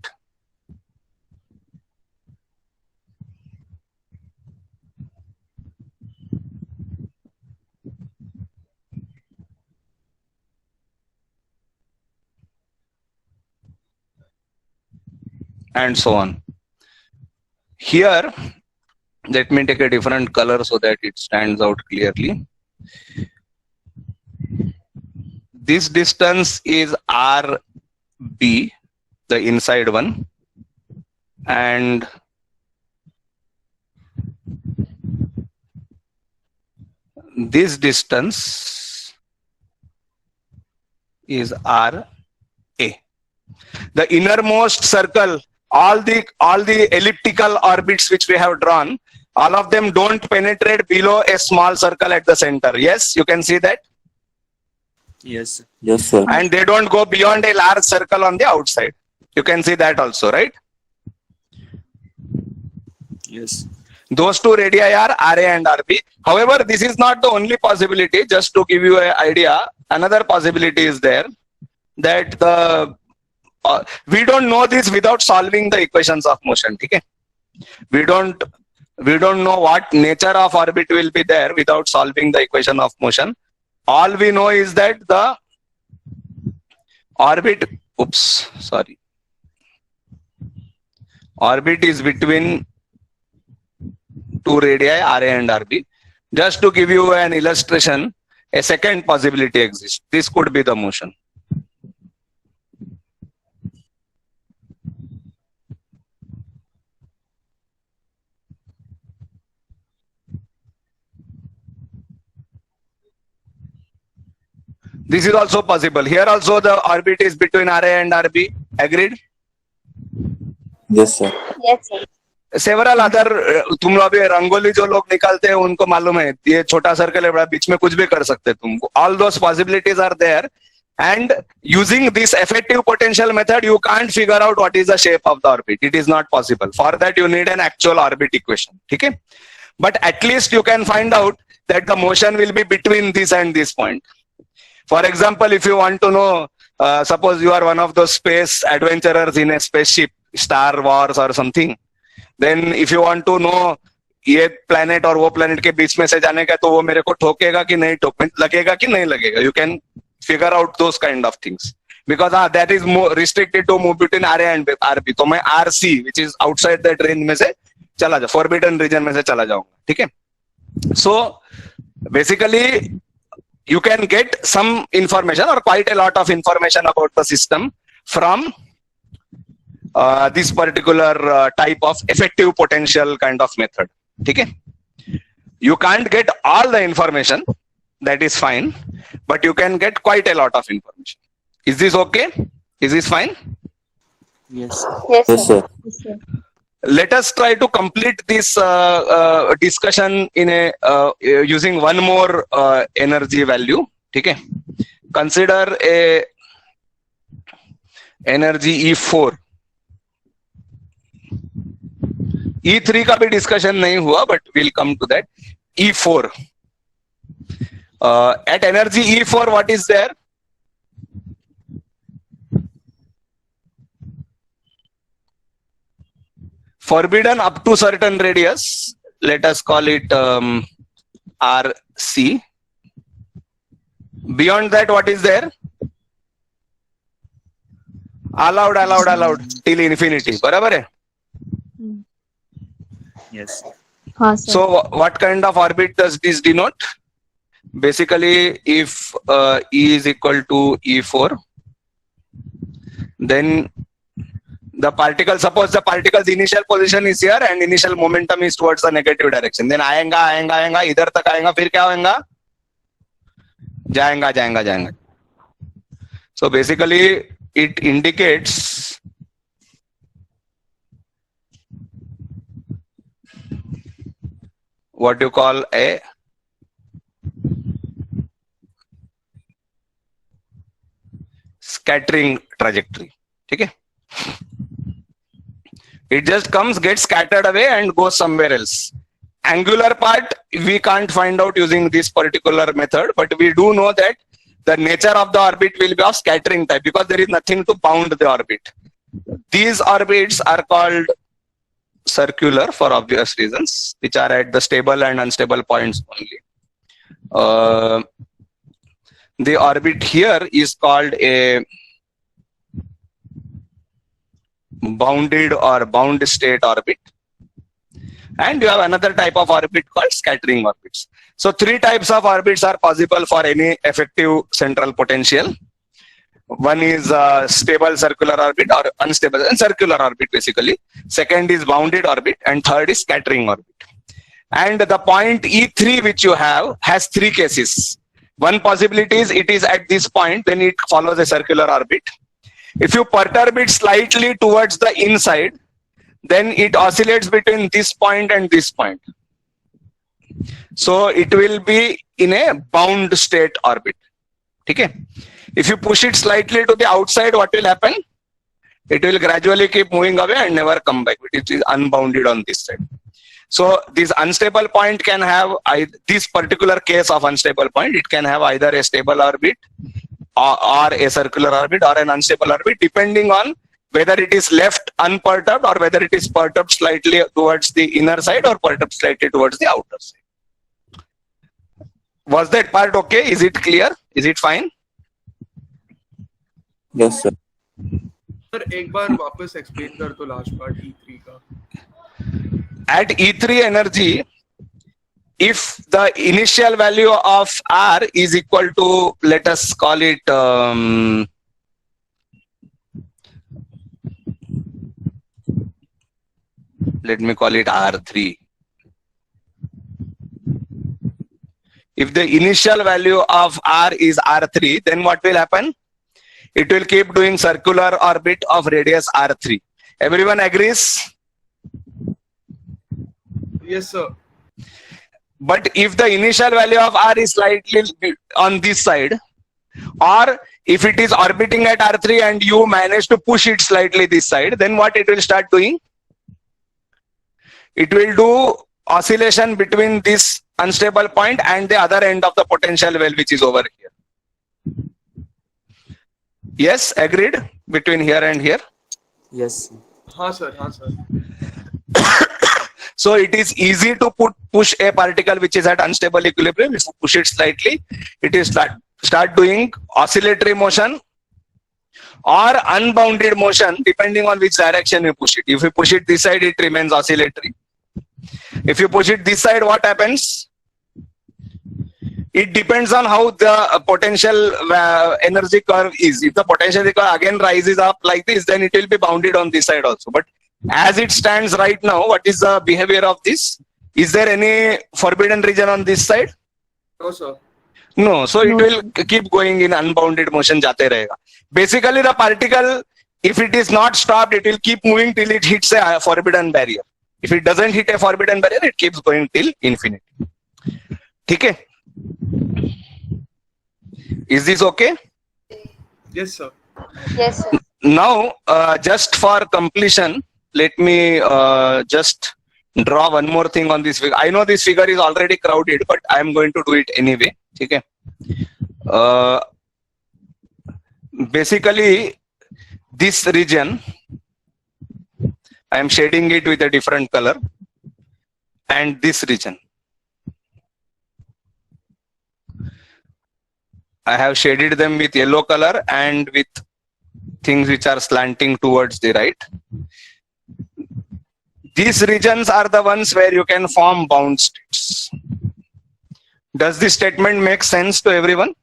And so on. Here, let me take a different color so that it stands out clearly. This distance is RB, the inside one, and this distance is RA. The innermost circle, all the elliptical orbits which we have drawn, all of them don't penetrate below a small circle at the center. Yes, you can see that. Yes. Yes, sir. And they don't go beyond a large circle on the outside. You can see that also, right? Yes. Those two radii are RA and RB. However, this is not the only possibility. Just to give you an idea, another possibility is there, that we don't know this without solving the equations of motion. Okay? We don't know what nature of orbit will be there without solving the equation of motion. All we know is that the orbit is between two radii RA and RB. Just to give you an illustration, a second possibility exists. This could be the motion. This is also possible. Here also the orbit is between RA and RB. Agreed? Yes, sir. Yes, sir. Several other, तुम लोग अभी रंगोली जो लोग निकालते हैं उनको मालूम है, ये छोटा सर्कल है बड़ा, बीच में कुछ भी कर सकते हैं तुमको. All those possibilities are there, and using this effective potential method, you can't figure out what is the shape of the orbit. It is not possible. For that, you need an actual orbit equation. Okay? But at least you can find out that the motion will be between this and this point. For example, if you want to know, suppose you are one of those space adventurers in a spaceship, Star Wars or something, then if you want to know ये planet और वो planet के बीच में से जाने का, तो वो मेरे को ठोकेगा कि नहीं लगेगा कि नहीं लगेगा. You can figure out those kind of things, because that is more restricted to move between RA and RB. तो मैं RC, which is outside that range में से चला जाऊँ, forbidden region में से चला जाऊँगा. ठीक है? So basically, you can get some information or quite a lot of information about the system from this particular type of effective potential kind of method. Okay? You can't get all the information, that is fine, but you can get quite a lot of information. Is this okay? Is this fine? Yes. Yes, Yes, sir. sir. Yes, sir. Let us try to complete this discussion in a using one more energy value. Okay? Consider a energy E4. E3 का भी discussion नहीं हुआ, but we'll come to that. E4. At energy E4, what is there? Forbidden up to certain radius. Let us call it RC. Beyond that, what is there? Allowed till infinity. बराबर है? Yes. हाँ sir. So what kind of orbit does this denote? Basically, if E is equal to E4, then the particle, suppose the particle's initial position is here and initial momentum is towards the negative direction, then आएगा इधर तक आएगा, फिर क्या होगा? जाएगा. So basically it indicates what you call a scattering trajectory. Okay? It just comes, gets scattered away and goes somewhere else. Angular part we can't find out using this particular method, but we do know that the nature of the orbit will be of scattering type because there is nothing to bound the orbit. These orbits are called circular for obvious reasons, which are at the stable and unstable points only. The orbit here is called a bounded or bound state orbit. And you have another type of orbit called scattering orbits. So 3 types of orbits are possible for any effective central potential. One is stable circular orbit or unstable and circular orbit basically. Second is bounded orbit and third is scattering orbit. And the point E3 which you have has 3 cases. One possibility is it is at this point, then it follows a circular orbit. If you perturb it slightly towards the inside, then it oscillates between this point and this point. So it will be in a bound state orbit. Okay? If you push it slightly to the outside, what will happen? It will gradually keep moving away and never come back. It is unbounded on this side. So this unstable point can have this particular case of unstable point. It can have either a stable orbit or a circular orbit or an unstable orbit, depending on whether it is left unperturbed or whether it is perturbed slightly towards the inner side or perturbed slightly towards the outer side. Was that part okay? Is it clear? Is it fine? Yes, sir. Sir एक बार वापस explain कर तो last part E3 का. At E3 energy, if the initial value of R is equal to, let us call it let me call it R3. If the initial value of R is R3, then what will happen? It will keep doing circular orbit of radius R3. Everyone agrees? Yes sir. But if the initial value of R is slightly on this side, or if it is orbiting at R3 and you manage to push it slightly this side, then what it will start doing? It will do oscillation between this unstable point and the other end of the potential well, which is over here. Yes, agreed? Between here and here. Yes. हाँ sir. So it is easy to push a particle which is at unstable equilibrium. If you push it slightly, it is start doing oscillatory motion or unbounded motion, depending on which direction you push it. If you push it this side, it remains oscillatory. If you push it this side, what happens? It depends on how the potential energy curve is. If the potential curve again rises up like this, then it will be bounded on this side also. But as it stands right now, what is the behavior of this? Is there any forbidden region on this side? No sir. No. So it will keep going in unbounded motion. Jate rahega. Basically, the particle, if it is not stopped, it will keep moving till it hits a forbidden barrier. If it doesn't hit a forbidden barrier, it keeps going till infinity. Okay? Is this okay? Yes sir. Yes, sir. Now, just for completion, let me just draw one more thing on this figure. I know this figure is already crowded, but I am going to do it anyway. Okay? Basically, this region, I am shading it with a different color, and this region, I have shaded them with yellow color and with things which are slanting towards the right. these regions are the ones where you can form bound states. Does this statement make sense to everyone?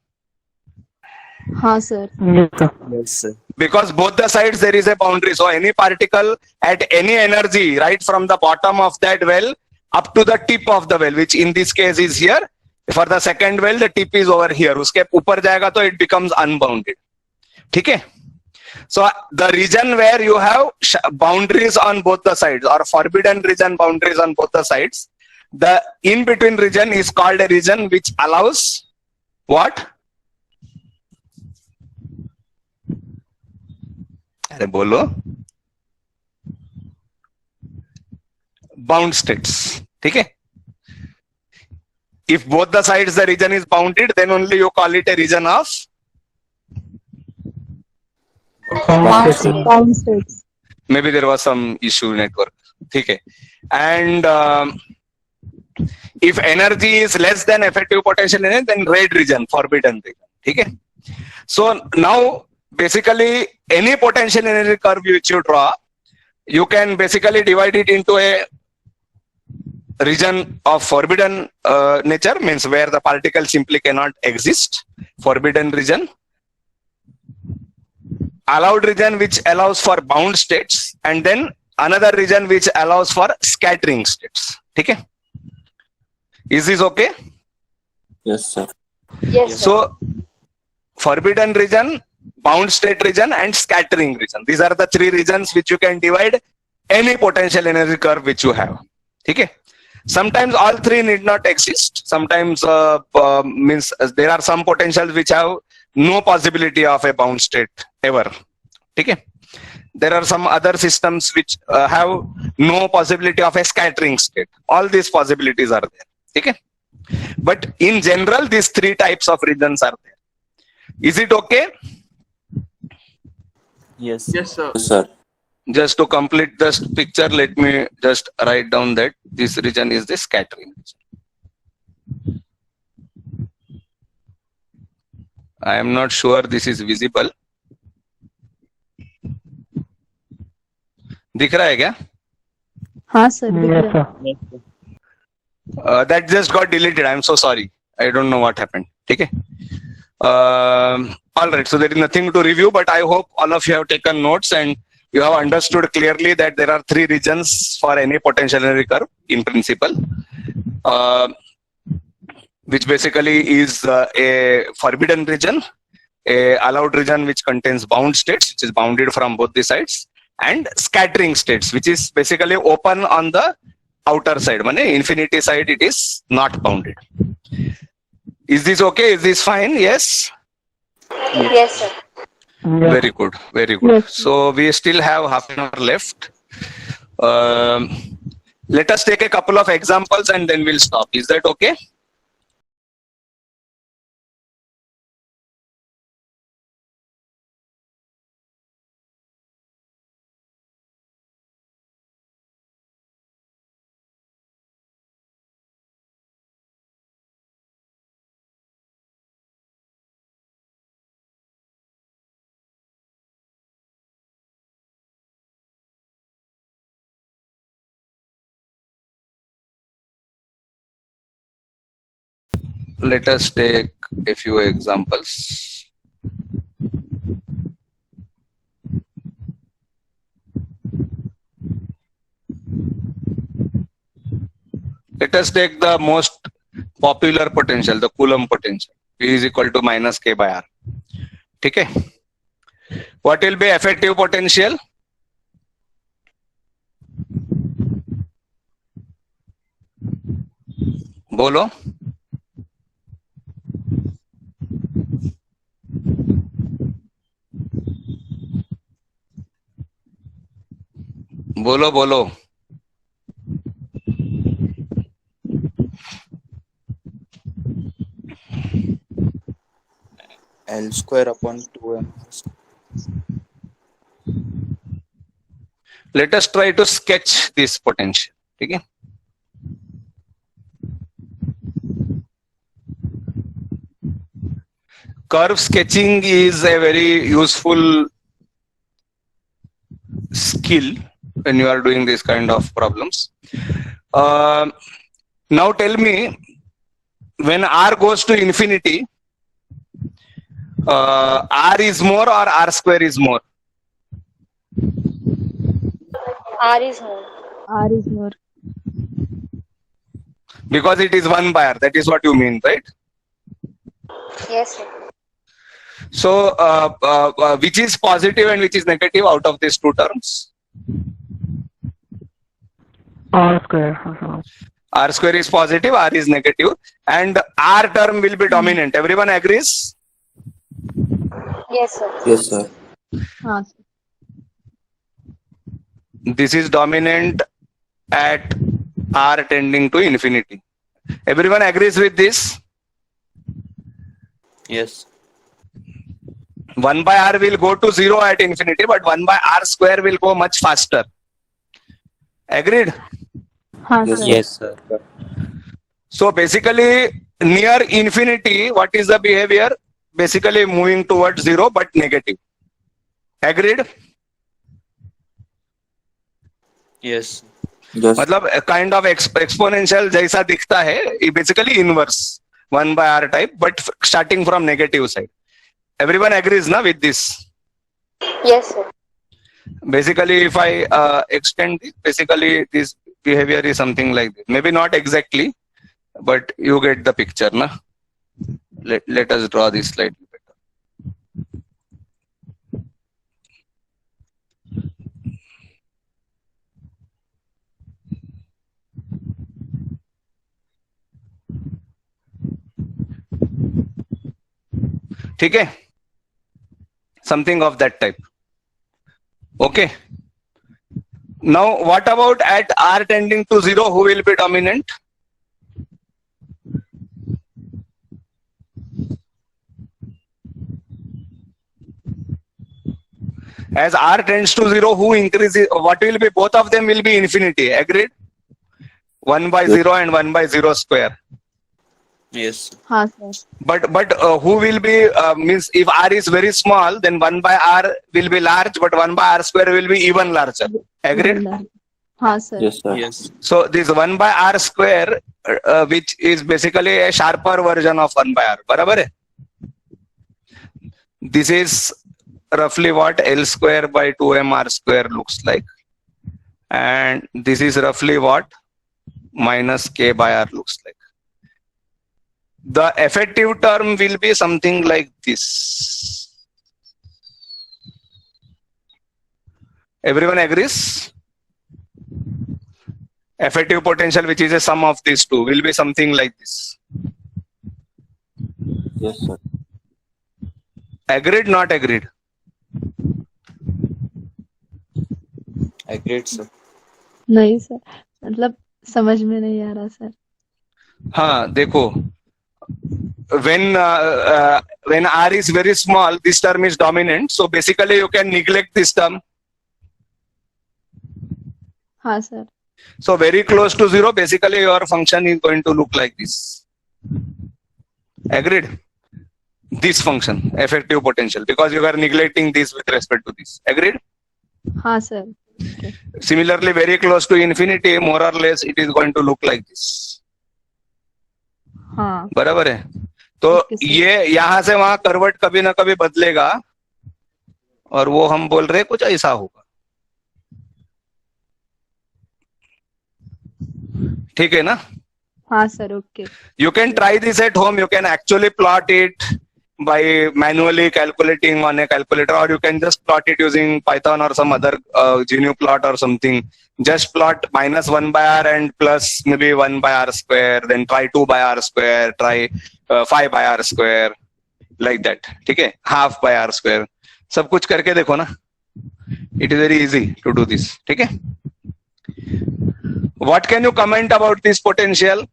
हाँ sir. Yes, sir. Yes, sir. Because both the sides there is a boundary. So any particle at any energy, right from the bottom of that well up to the tip of the well, which in this case is here. For the second well, the tip is over here. उसके ऊपर जाएगा तो it becomes unbounded. ठीक है? So the region where you have boundaries on both the sides, or forbidden region boundaries on both the sides, the in between region is called a region which allows what? अरे बोलो. Bound states. ठीक है? If both the sides the region is bounded, then only you call it a region of Bound states. maybe there was some issue network. ठीक है? And if energy is less than effective potential energy, then red region, forbidden region. ठीक है? So now basically any potential energy curve which you draw, you can basically divide it into a region of forbidden nature, means where the particle simply cannot exist, forbidden region, allowed region which allows for bound states, and then another region which allows for scattering states. Okay? Is this okay? Yes, sir. Yes, sir. So forbidden region, bound state region, and scattering region, these are the three regions which you can divide any potential energy curve which you have. Okay? Sometimes all three need not exist. Sometimes means there are some potentials which have no possibility of a bound state ever. Okay? There are some other systems which have no possibility of a scattering state. All these possibilities are there. Okay? But in general, these three types of regions are there. Is it okay? Yes. Yes, sir. Yes, sir. Just to complete this picture, let me just write down that this region is the scattering region. I am not sure this is visible. दिख रहा है क्या? हाँ sir. दिख Yes, रहा है. sir. Yes, sir. That just got deleted. I am so sorry. I don't know what happened. Okay. All right. So there is nothing to review, but I hope all of you have taken notes and you have understood clearly that there are three regions for any potential energy curve in principle, which basically is a forbidden region, a allowed region which contains bound states, which is bounded from both the sides, and scattering states, which is basically open on the outer side. Mane infinity side, it is not bounded. Is this okay? Is this fine? Yes? Yes, sir. Yes. Very good. Very good. Yes. So we still have half an hour left. Let us take a couple of examples and then we'll stop. Is that okay? Let us take a few examples. Let us take the most popular potential, the Coulomb potential. P is equal to minus K by R. Okay. What will be effective potential? बोलो. बोलो बोलो. L square upon 2m. Let us try to sketch this potential. Okay. Curve sketching is a very useful skill when you are doing this kind of problems. Now tell me, when r goes to infinity, r is more or r square is more? R is more. R is more. Because it is 1 by r. That is what you mean, right? Yes, sir. So, which is positive and which is negative out of these two terms? R square. R square is positive, r is negative, and r term will be dominant. Everyone agrees? Yes, sir. Yes, sir. हाँ sir. This is dominant at r tending to infinity. Everyone agrees with this? Yes. 1 by r will go to 0 at infinity, but 1 by r square will go much faster. Agreed? हाँ Yes, sir. Yes, sir. So basically, near infinity, what is the behavior? Basically moving towards 0 but negative. Agreed? Yes. Yes. मतलब kind of exponential जैसा दिखता है, basically inverse 1 by r type, but starting from negative side. Everyone agrees na with this? Yes, sir. Basically, if I extend it, basically this behavior is something like this. Maybe not exactly, but you get the picture, na? Let us draw this slightly better. ठीक है? Something of that type. Okay. Now, what about at r tending to 0? Who will be dominant? As r tends to 0, who increases? What will be? Both of them will be infinity. Agreed? 1 by 0 and 1 by 0 square. Yes. हाँ sir. But who will be, means if r is very small, then 1 by r will be large, but 1 by r square will be even larger. Agreed? हाँ sir. Yes, sir. Yes. So this 1 by r square, which is basically a sharper version of 1 by r. बराबर है? This is roughly what L square by 2m r square looks like. And this is roughly what minus k by r looks like. The effective term will be something like this. Everyone agrees? Effective potential, which is a sum of these two, will be something like this. Yes, sir. Agreed, not agreed? Agreed, sir. नहीं sir, मतलब समझ में नहीं आ रहा sir. हाँ, देखो. When r is very small, this term is dominant. So basically, you can neglect this term. हाँ sir. So very close to 0, basically your function is going to look like this. Agreed? This function, effective potential, because you are neglecting this with respect to this. Agreed? हाँ sir. Similarly, very close to infinity, more or less, it is going to look like this. हाँ. बराबर है? तो Okay, sir. ये यहाँ से वहां करवट कभी ना कभी बदलेगा, और वो हम बोल रहे कुछ ऐसा होगा. ठीक है ना? हाँ sir. Okay. You can try this at home. You can actually plot it by manually calculating on a calculator, or you can just plot it using Python or some other GNU-plot or something. Just plot minus 1 by r and plus maybe 1 by r square, then try 2 by r square, try 5 by r square, like that. ठीक है? Half by r square. सब कुछ करके देखो ना. It is very easy to do this. ठीक है? What can you comment about this potential?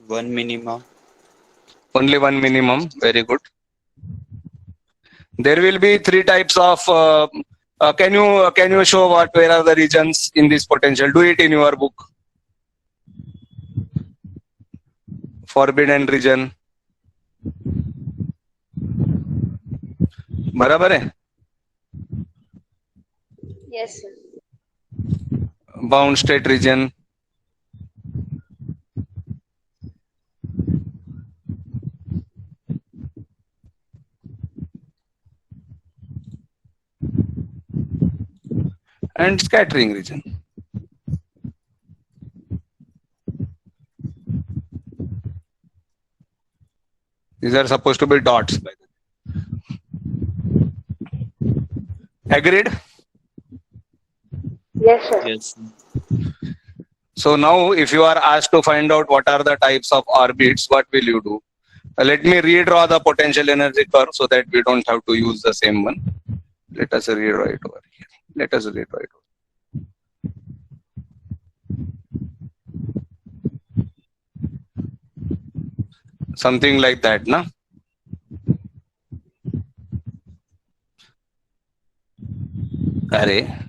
One minimum. Only one minimum. Very good. There will be 3 types of. Can you show where are the regions in this potential? Do it in your book. Forbidden region. बराबर है? Yes, sir. Bound state region. And scattering region. These are supposed to be dots, by the way. Agreed? Yes, sir. Yes. So now if you are asked to find out what are the types of orbits, what will you do? Let me redraw the potential energy curve so that we don't have to use the same one. Let us redraw it over here. Let us redraw it. Something like that, na? Array.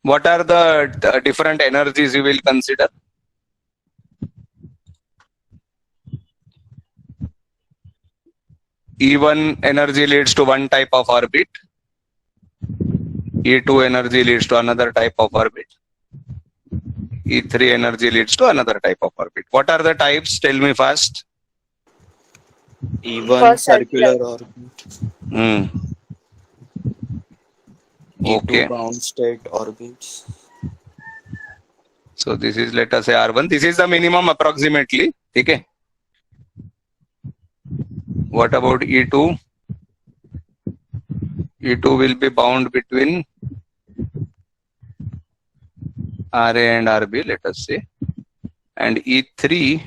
What are the different energies you will consider? E1 energy leads to one type of orbit. E2 energy leads to another type of orbit. E3 energy leads to another type of orbit. What are the types? Tell me fast. E1 First circular circular. orbit, Hmm. E2 Okay. bound state orbits. So this is, let us say, R1. This is the minimum approximately. Okay. What about E2? E2 will be bound between RA and RB, let us say. And E3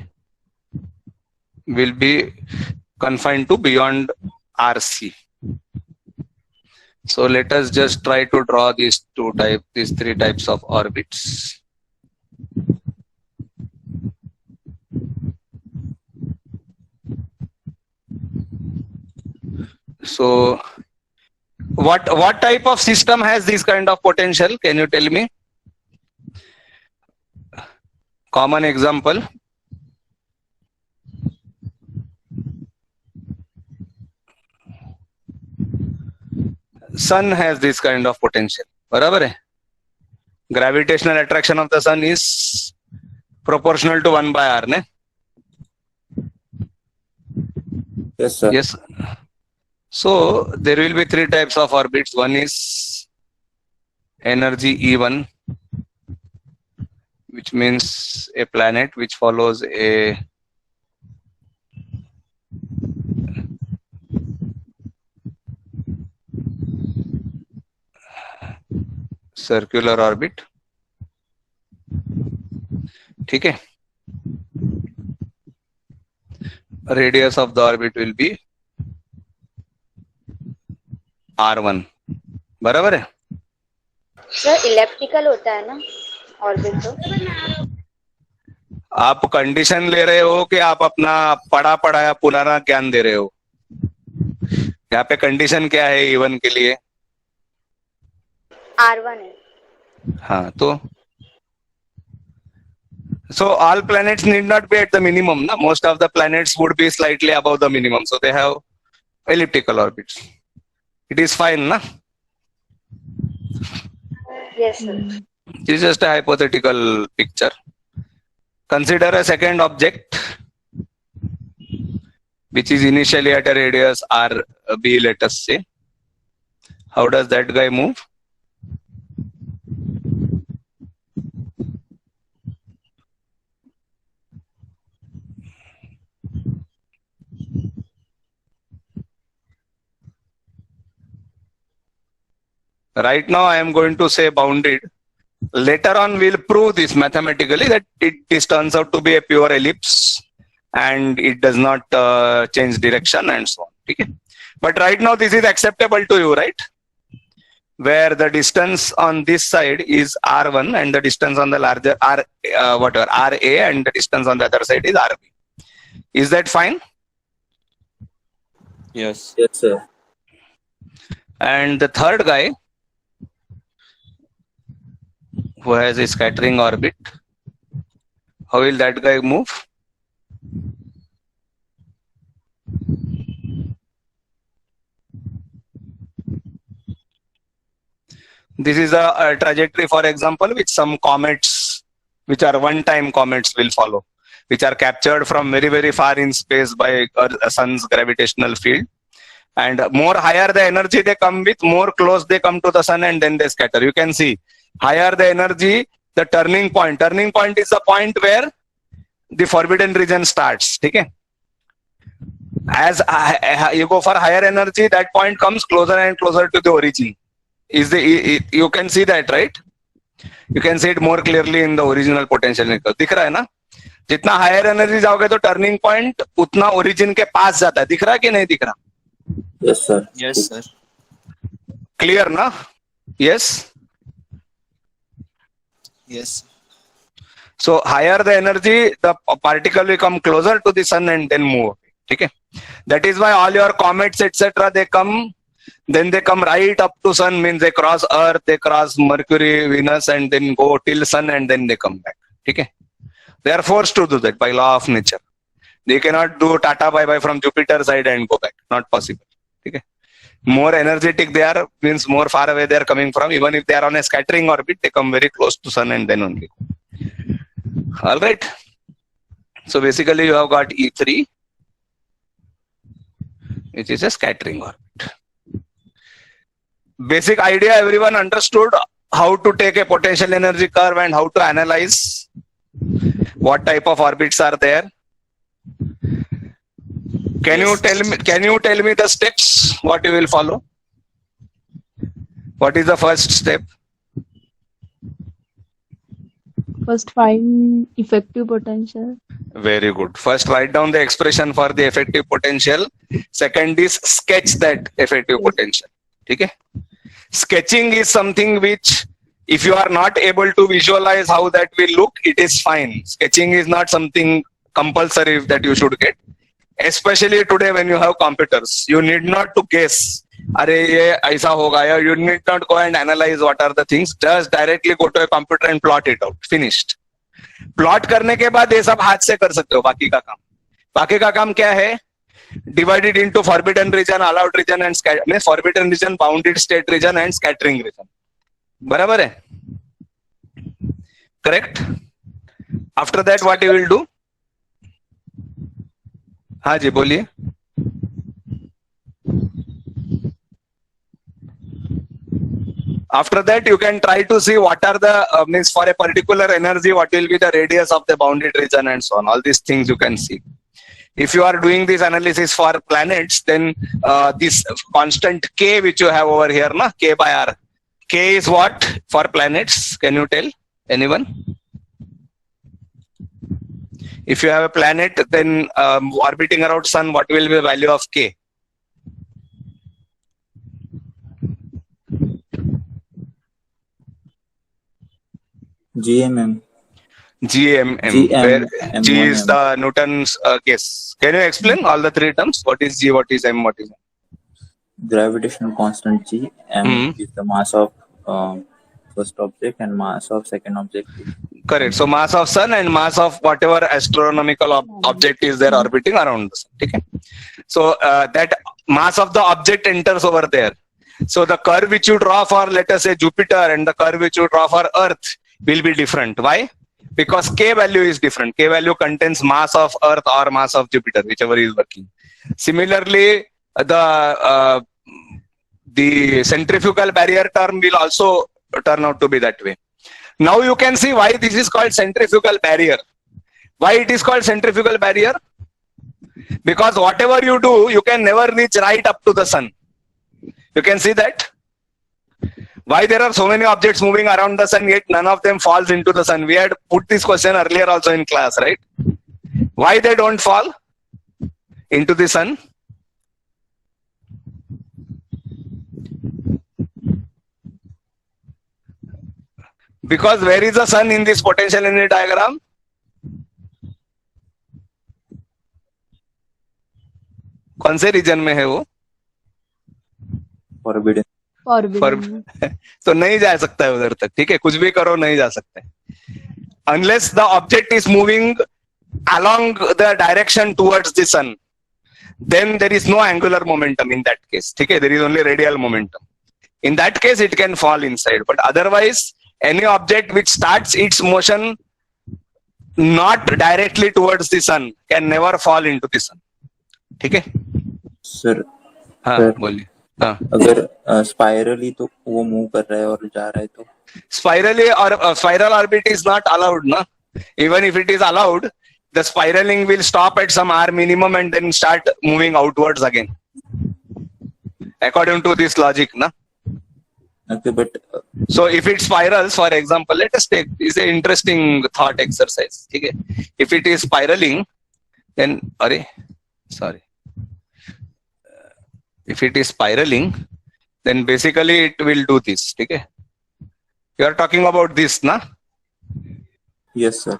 will be confined to beyond RC. So let us just try to draw these three types of orbits. So what type of system has this kind of potential? Can you tell me? Common example. Sun has this kind of potential. बराबर है? Gravitational attraction of the sun is proportional to 1 by R, ne? Yes, sir. Yes. So there will be three types of orbits. One is energy E1, which means a planet which follows a circular orbit. ठीक है? Radius of the orbit will be R1. बराबर है? Sir elliptical होता है ना orbit तो? आप condition ले रहे हो कि आप अपना पढ़ा पढ़ाया पुराना ज्ञान दे रहे हो? यहाँ पे कंडीशन क्या है E1 के लिए? R1 है. हाँ तो so all planets need not be at the minimum, na? Most of the planets would be slightly above the minimum, so they have elliptical orbits. It is fine, na? Yes, sir. It is just a hypothetical picture. Consider a second object which is initially at a radius RB, let us say. How does that guy move? Right now I am going to say bounded. Later on we'll prove this mathematically that this turns out to be a pure ellipse and it does not change direction and so on. Okay? But right now this is acceptable to you, right? Where the distance on this side is R1 and the distance on the larger RA and the distance on the other side is RB. Is that fine? Yes. Yes, sir. And the third guy who has a scattering orbit, how will that guy move? This is a trajectory, for example, which some comets, which are one-time comets, will follow, which are captured from very, very far in space by sun's gravitational field. And more higher the energy they come with, more close they come to the sun, and then they scatter. You can see higher the energy, the turning point. Turning point is the point where the forbidden region starts. Okay? As you go for higher energy, that point comes closer and closer to the origin. You can see that, right? You can see it more clearly in the original potential. दिख रहा है ना? जितना higher energy जाओगे तो turning point उतना origin के पास जाता है. दिख रहा है कि नहीं दिख रहा? Yes, sir. Yes, sir. Clear ना? Yes. Yes. So higher the energy, the particle will come closer to the sun and then move. Okay? That is why all your comets, etc., they come right up to sun, means they cross Earth, they cross Mercury, Venus, and then go till sun, and then they come back. Okay? They are forced to do that by law of nature. They cannot do Tata bye-bye from Jupiter side and go back. Not possible. Okay? More energetic they are, means more far away they are coming from. Even if they are on a scattering orbit, they come very close to sun and then only. All right. So basically you have got E3, which is a scattering orbit. Basic idea everyone understood, how to take a potential energy curve and how to analyze what type of orbits are there. Can you tell me the steps what you will follow? What is the first step? First, find effective potential. Very good. First, write down the expression for the effective potential. Second is sketch that effective potential. Okay? Sketching is something which, if you are not able to visualize how that will look, it is fine. Sketching is not something compulsory that you should get. Especially today when you have computers, you need not to guess. Arey ye aisa hoga, ya. You need not go and analyze what are the things. Just directly go to a computer and plot it out. Finished. Plot करने के बाद ये सब हाथ से कर सकते हो. बाकी का काम. बाकी का काम क्या है? Divided into forbidden region, allowed region, and forbidden region, bounded state region, and scattering region. बराबर है? Correct? After that, what you will do? हाँ जी बोलिए. After that, you can try to see what are the means for a particular energy, what will be the radius of the bounded region and so on. All these things you can see. If you are doing this analysis for planets, then this constant K which you have over here, na, K by R. K is what for planets? Can you tell anyone? If you have a planet, then orbiting around sun, what will be the value of K? GMM. GMM. Where M1M. G is the Newton's case. Can you explain all the three terms? What is G? What is M? What is M? Gravitational constant G. M is the mass of first object and mass of second object. Correct. So mass of sun and mass of whatever astronomical object is there orbiting around the sun. Okay. So that mass of the object enters over there. So the curve which you draw for, let us say, Jupiter, and the curve which you draw for Earth will be different. Why? Because K value is different. K value contains mass of Earth or mass of Jupiter, whichever is working. Similarly, the centrifugal barrier term will also turn out to be that way. Now you can see why this is called centrifugal barrier. Why it is called centrifugal barrier? Because whatever you do, you can never reach right up to the sun. You can see that. Why there are so many objects moving around the sun, yet none of them falls into the sun. We had put this question earlier also in class, right? Why they don't fall into the sun? Because where is the sun in this potential energy diagram? कौन से reason में है वो? Forbidden. Forbidden. तो नहीं जा सकता है उधर तक. ठीक है, कुछ भी करो नहीं जा सकते. Unless the object is moving along the direction towards the sun, then there is no angular momentum in that case. ठीक है, there is only radial momentum. In that case, it can fall inside. But otherwise, any object which starts its motion not directly towards the sun can never fall into the sun. ठीक है? Sir हाँ sir बोलिए. हाँ. अगर spirally तो वो move कर रहा है और जा रहा है तो Spirally or spiral orbit is not allowed, na? Even if it is allowed, the spiraling will stop at some r minimum and then start moving outwards again. According to this logic, na? okay, but So if it spirals, for example, let us take is an interesting thought exercise. Okay? If it is spiraling, then sorry. If it is spiraling, then basically it will do this. Okay? You are talking about this, na? yes sir.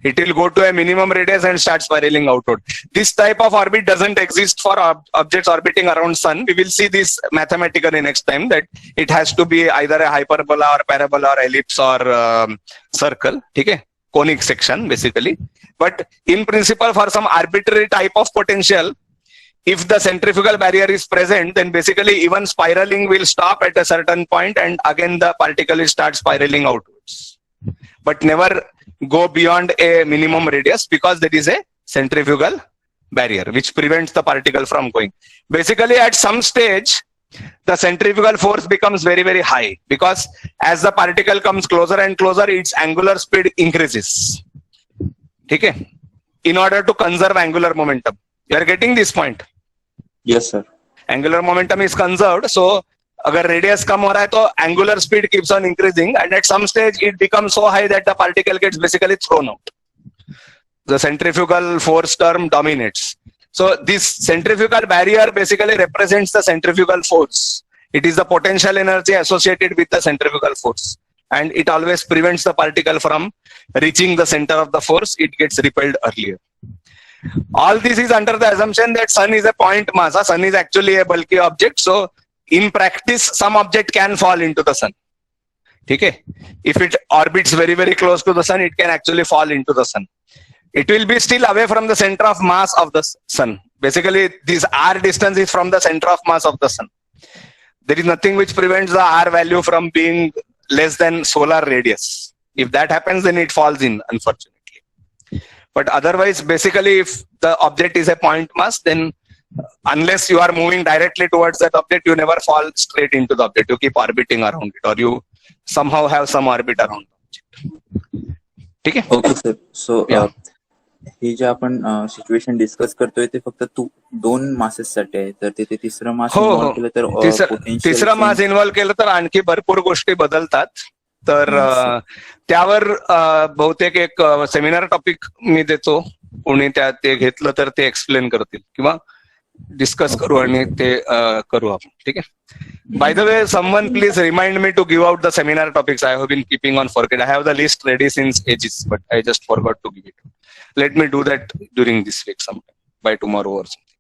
It will go to a minimum radius and start spiraling outward. This type of orbit doesn't exist for objects orbiting around sun. We will see this mathematically next time, that it has to be either a hyperbola or parabola or ellipse or circle. Okay? Conic section basically. But in principle, for some arbitrary type of potential, if the centrifugal barrier is present, then basically even spiraling will stop at a certain point and again the particle will start spiraling outwards. But never go beyond a minimum radius because there is a centrifugal barrier which prevents the particle from going. Basically at some stage, the centrifugal force becomes very, very high because as the particle comes closer and closer, its angular speed increases. Okay? In order to conserve angular momentum. You are getting this point? yes sir. Angular momentum is conserved, so अगर radius कम हो रहा है तो angular speed keeps on increasing and at some stage it becomes so high that the particle gets basically thrown out. The centrifugal force term dominates. So this centrifugal barrier basically represents the centrifugal force. It is the potential energy associated with the centrifugal force and it always prevents the particle from reaching the center of the force. It gets repelled earlier. All this is under the assumption that sun is a point mass. Sun is actually a bulky object. So in practice, some object can fall into the sun. Okay? If it orbits very, very close to the sun, it can actually fall into the sun. It will be still away from the center of mass of the sun. Basically, this r distance is from the center of mass of the sun. There is nothing which prevents the r value from being less than solar radius. If that happens, then it falls in, unfortunately. But otherwise, basically, if the object is a point mass, then unless you are moving directly towards that object, you never fall straight into the object. You keep orbiting around it or you somehow have some orbit around the object. ठीक है? Okay sir. So Yeah. हे जे आपण situation discuss करतोय ते फक्त दोन masses साठी आहे. तर तिथे तिसरं मास हो, इन्व्हॉल्व हो. केलं तर तिसरा मास इन्व्हॉल्व केलं तर आणखी भरपूर गोष्टी बदलतात. तर त्यावर बहुतेक एक सेमिनार टॉपिक मी देतो. कोणी ते घेतलं तर ते एक्सप्लेन करतील किंवा डिस्कस करू आणि ते करू आपण. ठीक आहे. By the way, someone please remind me to give out the seminar topics. I have been keeping on forget. I have the list ready since ages, but I just forgot to give it. Let me do that during this week sometime, by tomorrow or something.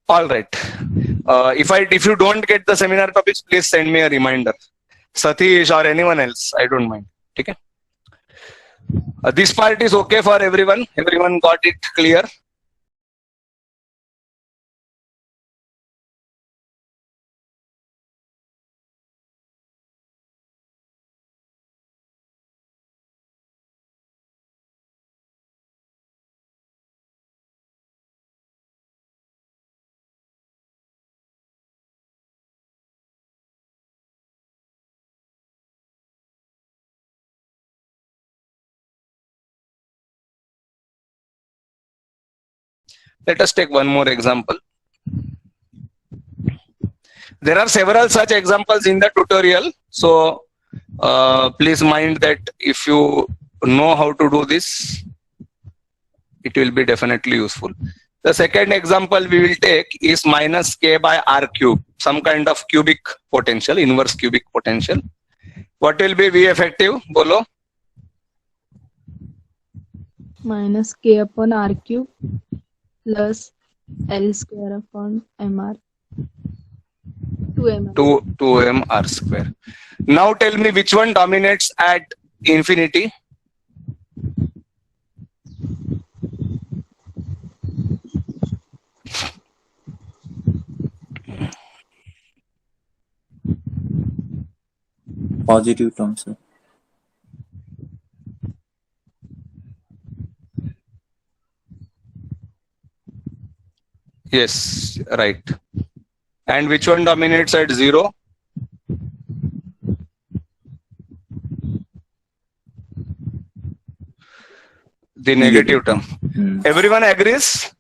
All right. If you don't get the seminar topics, please send me a reminder. Satish or anyone else, I don't mind. Okay. This part is okay for everyone. Everyone got it clear? Let us take one more example. There are several such examples in the tutorial. So please mind that if you know how to do this, it will be definitely useful. The second example we will take is minus k by r cube, some kind of cubic potential, inverse cubic potential. What will be V effective? Bolo. minus k upon r cube plus L square upon mr 2m. 2m r square. Now tell me which one dominates at infinity? Positive term sir. Yes, right. And which one dominates at 0? The negative term. Everyone agrees?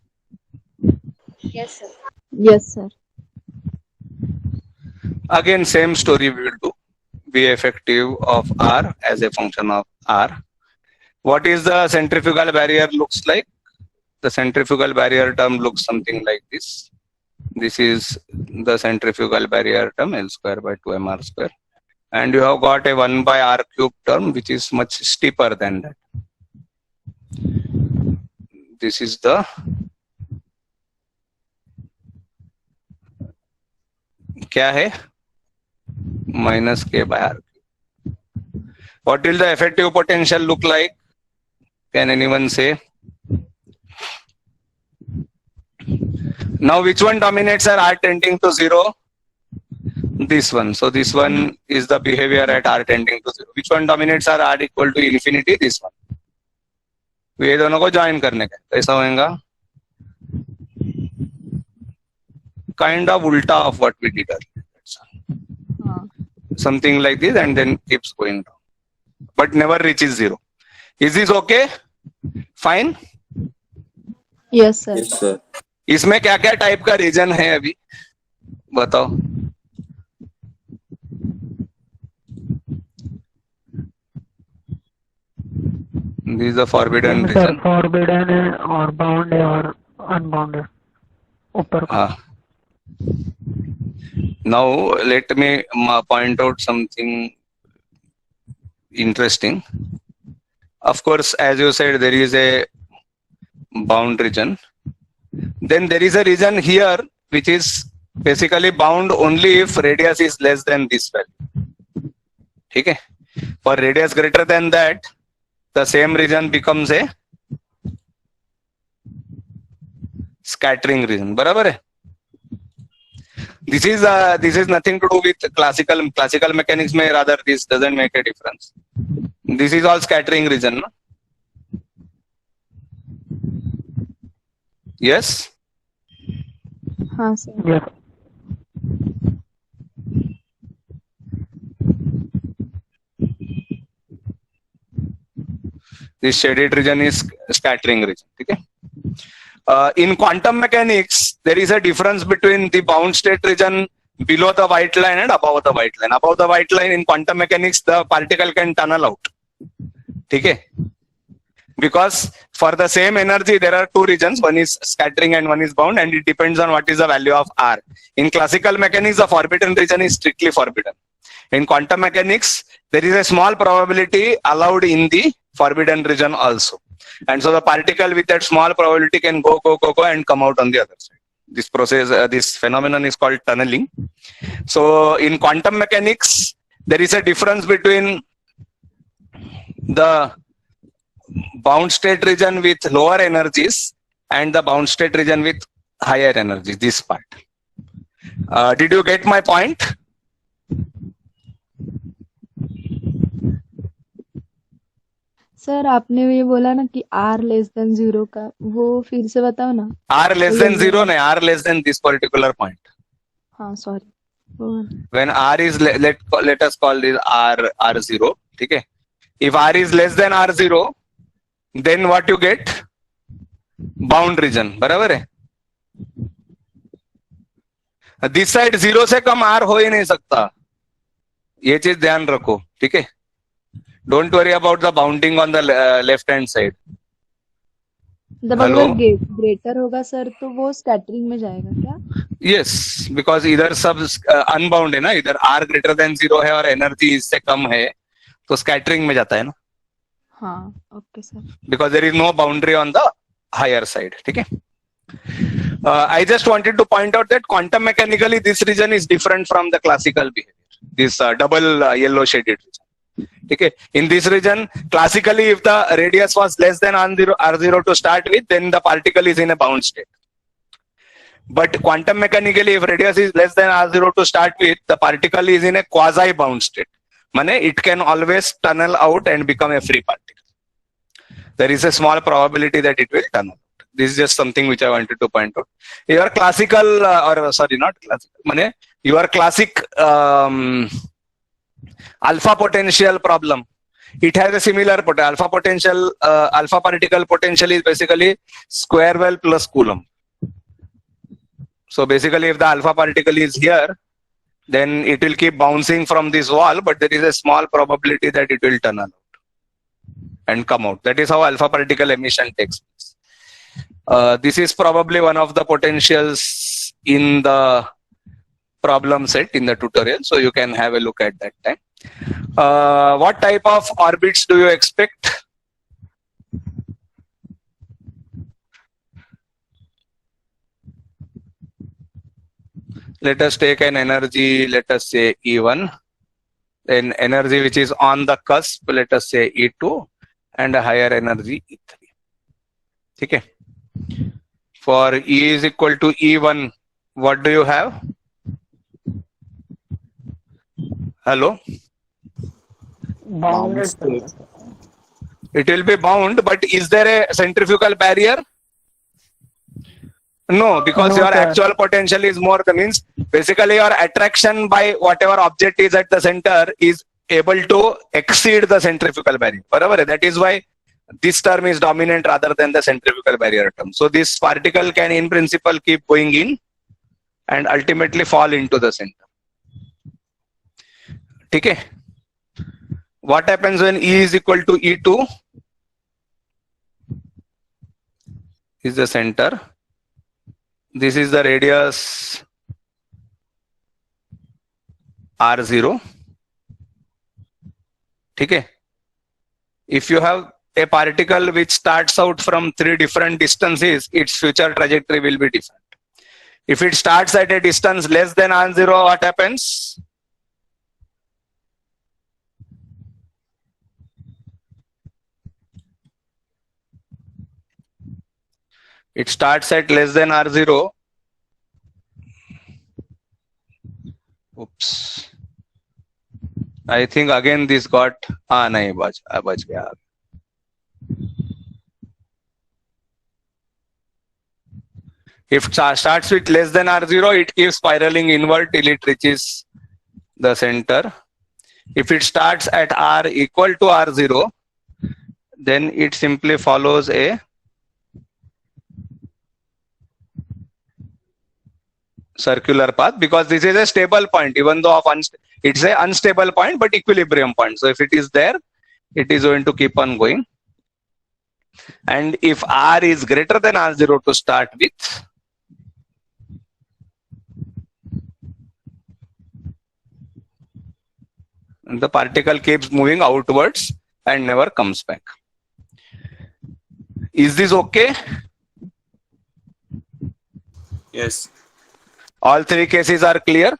Yes, sir. Yes, sir. Again, same story we will do. Be effective of R as a function of R. What is the centrifugal barrier looks like? The centrifugal barrier term looks something like this. This is the centrifugal barrier term, L square by 2mr square. And you have got a 1 by r cube term, which is much steeper than that. This is the क्या है? Minus k by r. What will the effective potential look like? Can anyone say? Now, which one dominates at r tending to 0? This one. So, this one is the behavior at r tending to 0. Which one dominates at r equal to infinity? This one. ये दोनों को join करने का कैसा होगा? Kind of ulta of what we did earlier. Something like this, and then keeps going down, but never reaches 0. Is this okay? Fine. Yes, sir. Yes, sir. इसमें क्या क्या टाइप का रीजन है अभी बताओ? This is a forbidden sir region. Forbidden है और bound है और अनबाउंड है ऊपर का. Ah. Now let me point out something interesting. Of course, as you said, there is a bound region. Then there is a region here which is basically bound only if radius is less than this value. Okay? For radius greater than that, the same region becomes a scattering region. बराबर है? This is nothing to do with classical mechanics. May rather this doesn't make a difference. This is all scattering region. No? Yes. हाँ sir. Yes. This shaded region is scattering region. Okay. In quantum mechanics, there is a difference between the bound state region below the white line and above the white line. Above the white line in quantum mechanics, the particle can tunnel out. Okay. Because for the same energy, there are two regions. One is scattering and one is bound, and it depends on what is the value of R. In classical mechanics, the forbidden region is strictly forbidden. In quantum mechanics, there is a small probability allowed in the forbidden region also. And so the particle with that small probability can go and come out on the other side. This process, this phenomenon is called tunneling. So in quantum mechanics, there is a difference between the bound state region with lower energies and the bound state region with higher energies, this part. Did you get my point? Sir आपने ये बोला ना कि r less than 0 का, वो फिर से बताओ ना. R less than 0 नहीं, R less than this particular point. हाँ sorry. When R is let us call this R0. ठीक है? If R is less than R0, then what you get? Bound region. बराबर है? This side 0 से कम R हो ही नहीं सकता. ये चीज ध्यान रखो. ठीक है? Don't worry about the bounding on the left hand side. जब अगर ग्रेटर होगा सर तो वो स्कैटरिंग में जाएगा क्या? Yes, because इधर सब अनबाउंड है ना, इधर R greater than 0 है और एनर्जी इससे कम है, तो स्कैटरिंग में जाता है ना. हाँ, okay sir. Because there is no boundary on the higher side. ठीक है? I just wanted to point out that quantum mechanically this region is different from the classical behavior. This double yellow shaded region. Okay. In this region, classically, if the radius was less than R0 to start with, then the particle is in a bound state. But quantum mechanically, if radius is less than R0 to start with, the particle is in a quasi-bound state. Mane it can always tunnel out and become a free particle. There is a small probability that it will tunnel out. This is just something which I wanted to point out. Your classical not classical, mane your classic alpha potential problem, it has a similar alpha potential. Alpha particle potential is basically square well plus Coulomb. So basically, if the alpha particle is here, then it will keep bouncing from this wall, but there is a small probability that it will tunnel out and come out. That is how alpha particle emission takes place. This is probably one of the potentials in the problem set in the tutorial, so you can have a look at that time. What type of orbits do you expect? Let us take an energy, let us say E1, then energy which is on the cusp, let us say E2, and a higher energy E3. Okay. For E is equal to E1, what do you have? Hello? Bounded. It will be bound, but is there a centrifugal barrier? No, because No, your sir. actual potential is more. That means basically your attraction by whatever object is at the center is able to exceed the centrifugal barrier. Barabar hai? That is why this term is dominant rather than the centrifugal barrier term. So this particle can in principle keep going in and ultimately fall into the center. Okay. What happens when E is equal to E2? Is the center. This is the radius R0. Okay. If you have a particle which starts out from 3 different distances, its future trajectory will be different. If it starts at a distance less than R0, what happens? It starts at less than R0. Oops. I think again this got nahi bach gaya. If it starts with less than R0, it keeps spiraling inward till it reaches the center. If it starts at R equal to R0, then it simply follows a circular path, because this is a stable point, even though it's a unstable point but equilibrium point. So if it is there, it is going to keep on going. And if R is greater than R0 to start with, the particle keeps moving outwards and never comes back. Is this okay? Yes. All 3 cases are clear?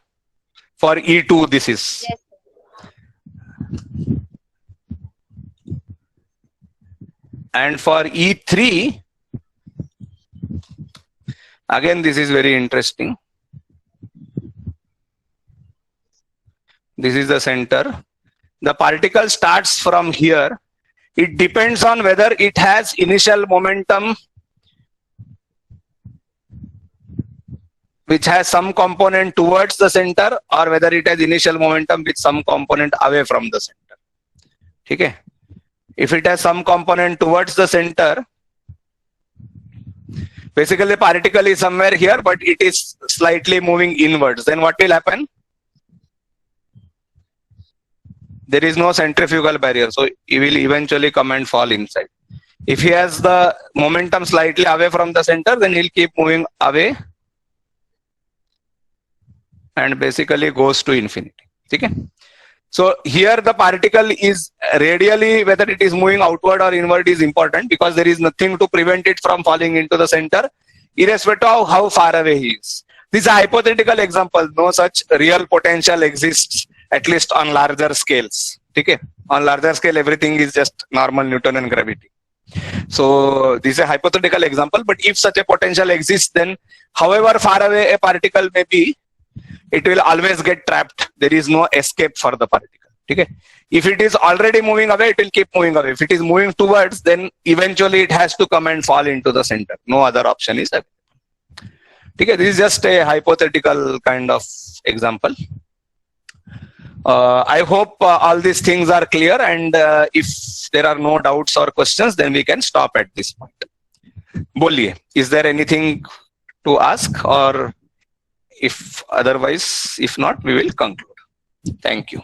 For E2 this is. Yes. And for E3, again this is very interesting. This is the center. The particle starts from here. It depends on whether it has initial momentum which has some component towards the center, or whether it has initial momentum with some component away from the center. Okay. If it has some component towards the center, basically the particle is somewhere here, but it is slightly moving inwards. Then what will happen? There is no centrifugal barrier, so it will eventually come and fall inside. If he has the momentum slightly away from the center, then he'll keep moving away and basically goes to infinity. Okay? So here the particle is radially, whether it is moving outward or inward is important, because there is nothing to prevent it from falling into the center, irrespective of how far away he is. This is a hypothetical example. No such real potential exists, at least on larger scales. Okay? On larger scale, everything is just normal Newtonian gravity. So this is a hypothetical example, but if such a potential exists, then however far away a particle may be, it will always get trapped. There is no escape for the particle. ठीक है. If it is already moving away, it will keep moving away. If it is moving towards, then eventually it has to come and fall into the center. No other option is available. Okay, this is just a hypothetical kind of example. I hope all these things are clear, and if there are no doubts or questions, then we can stop at this point. Boliye, is there anything to ask, or if otherwise, if not, we will conclude. Thank you.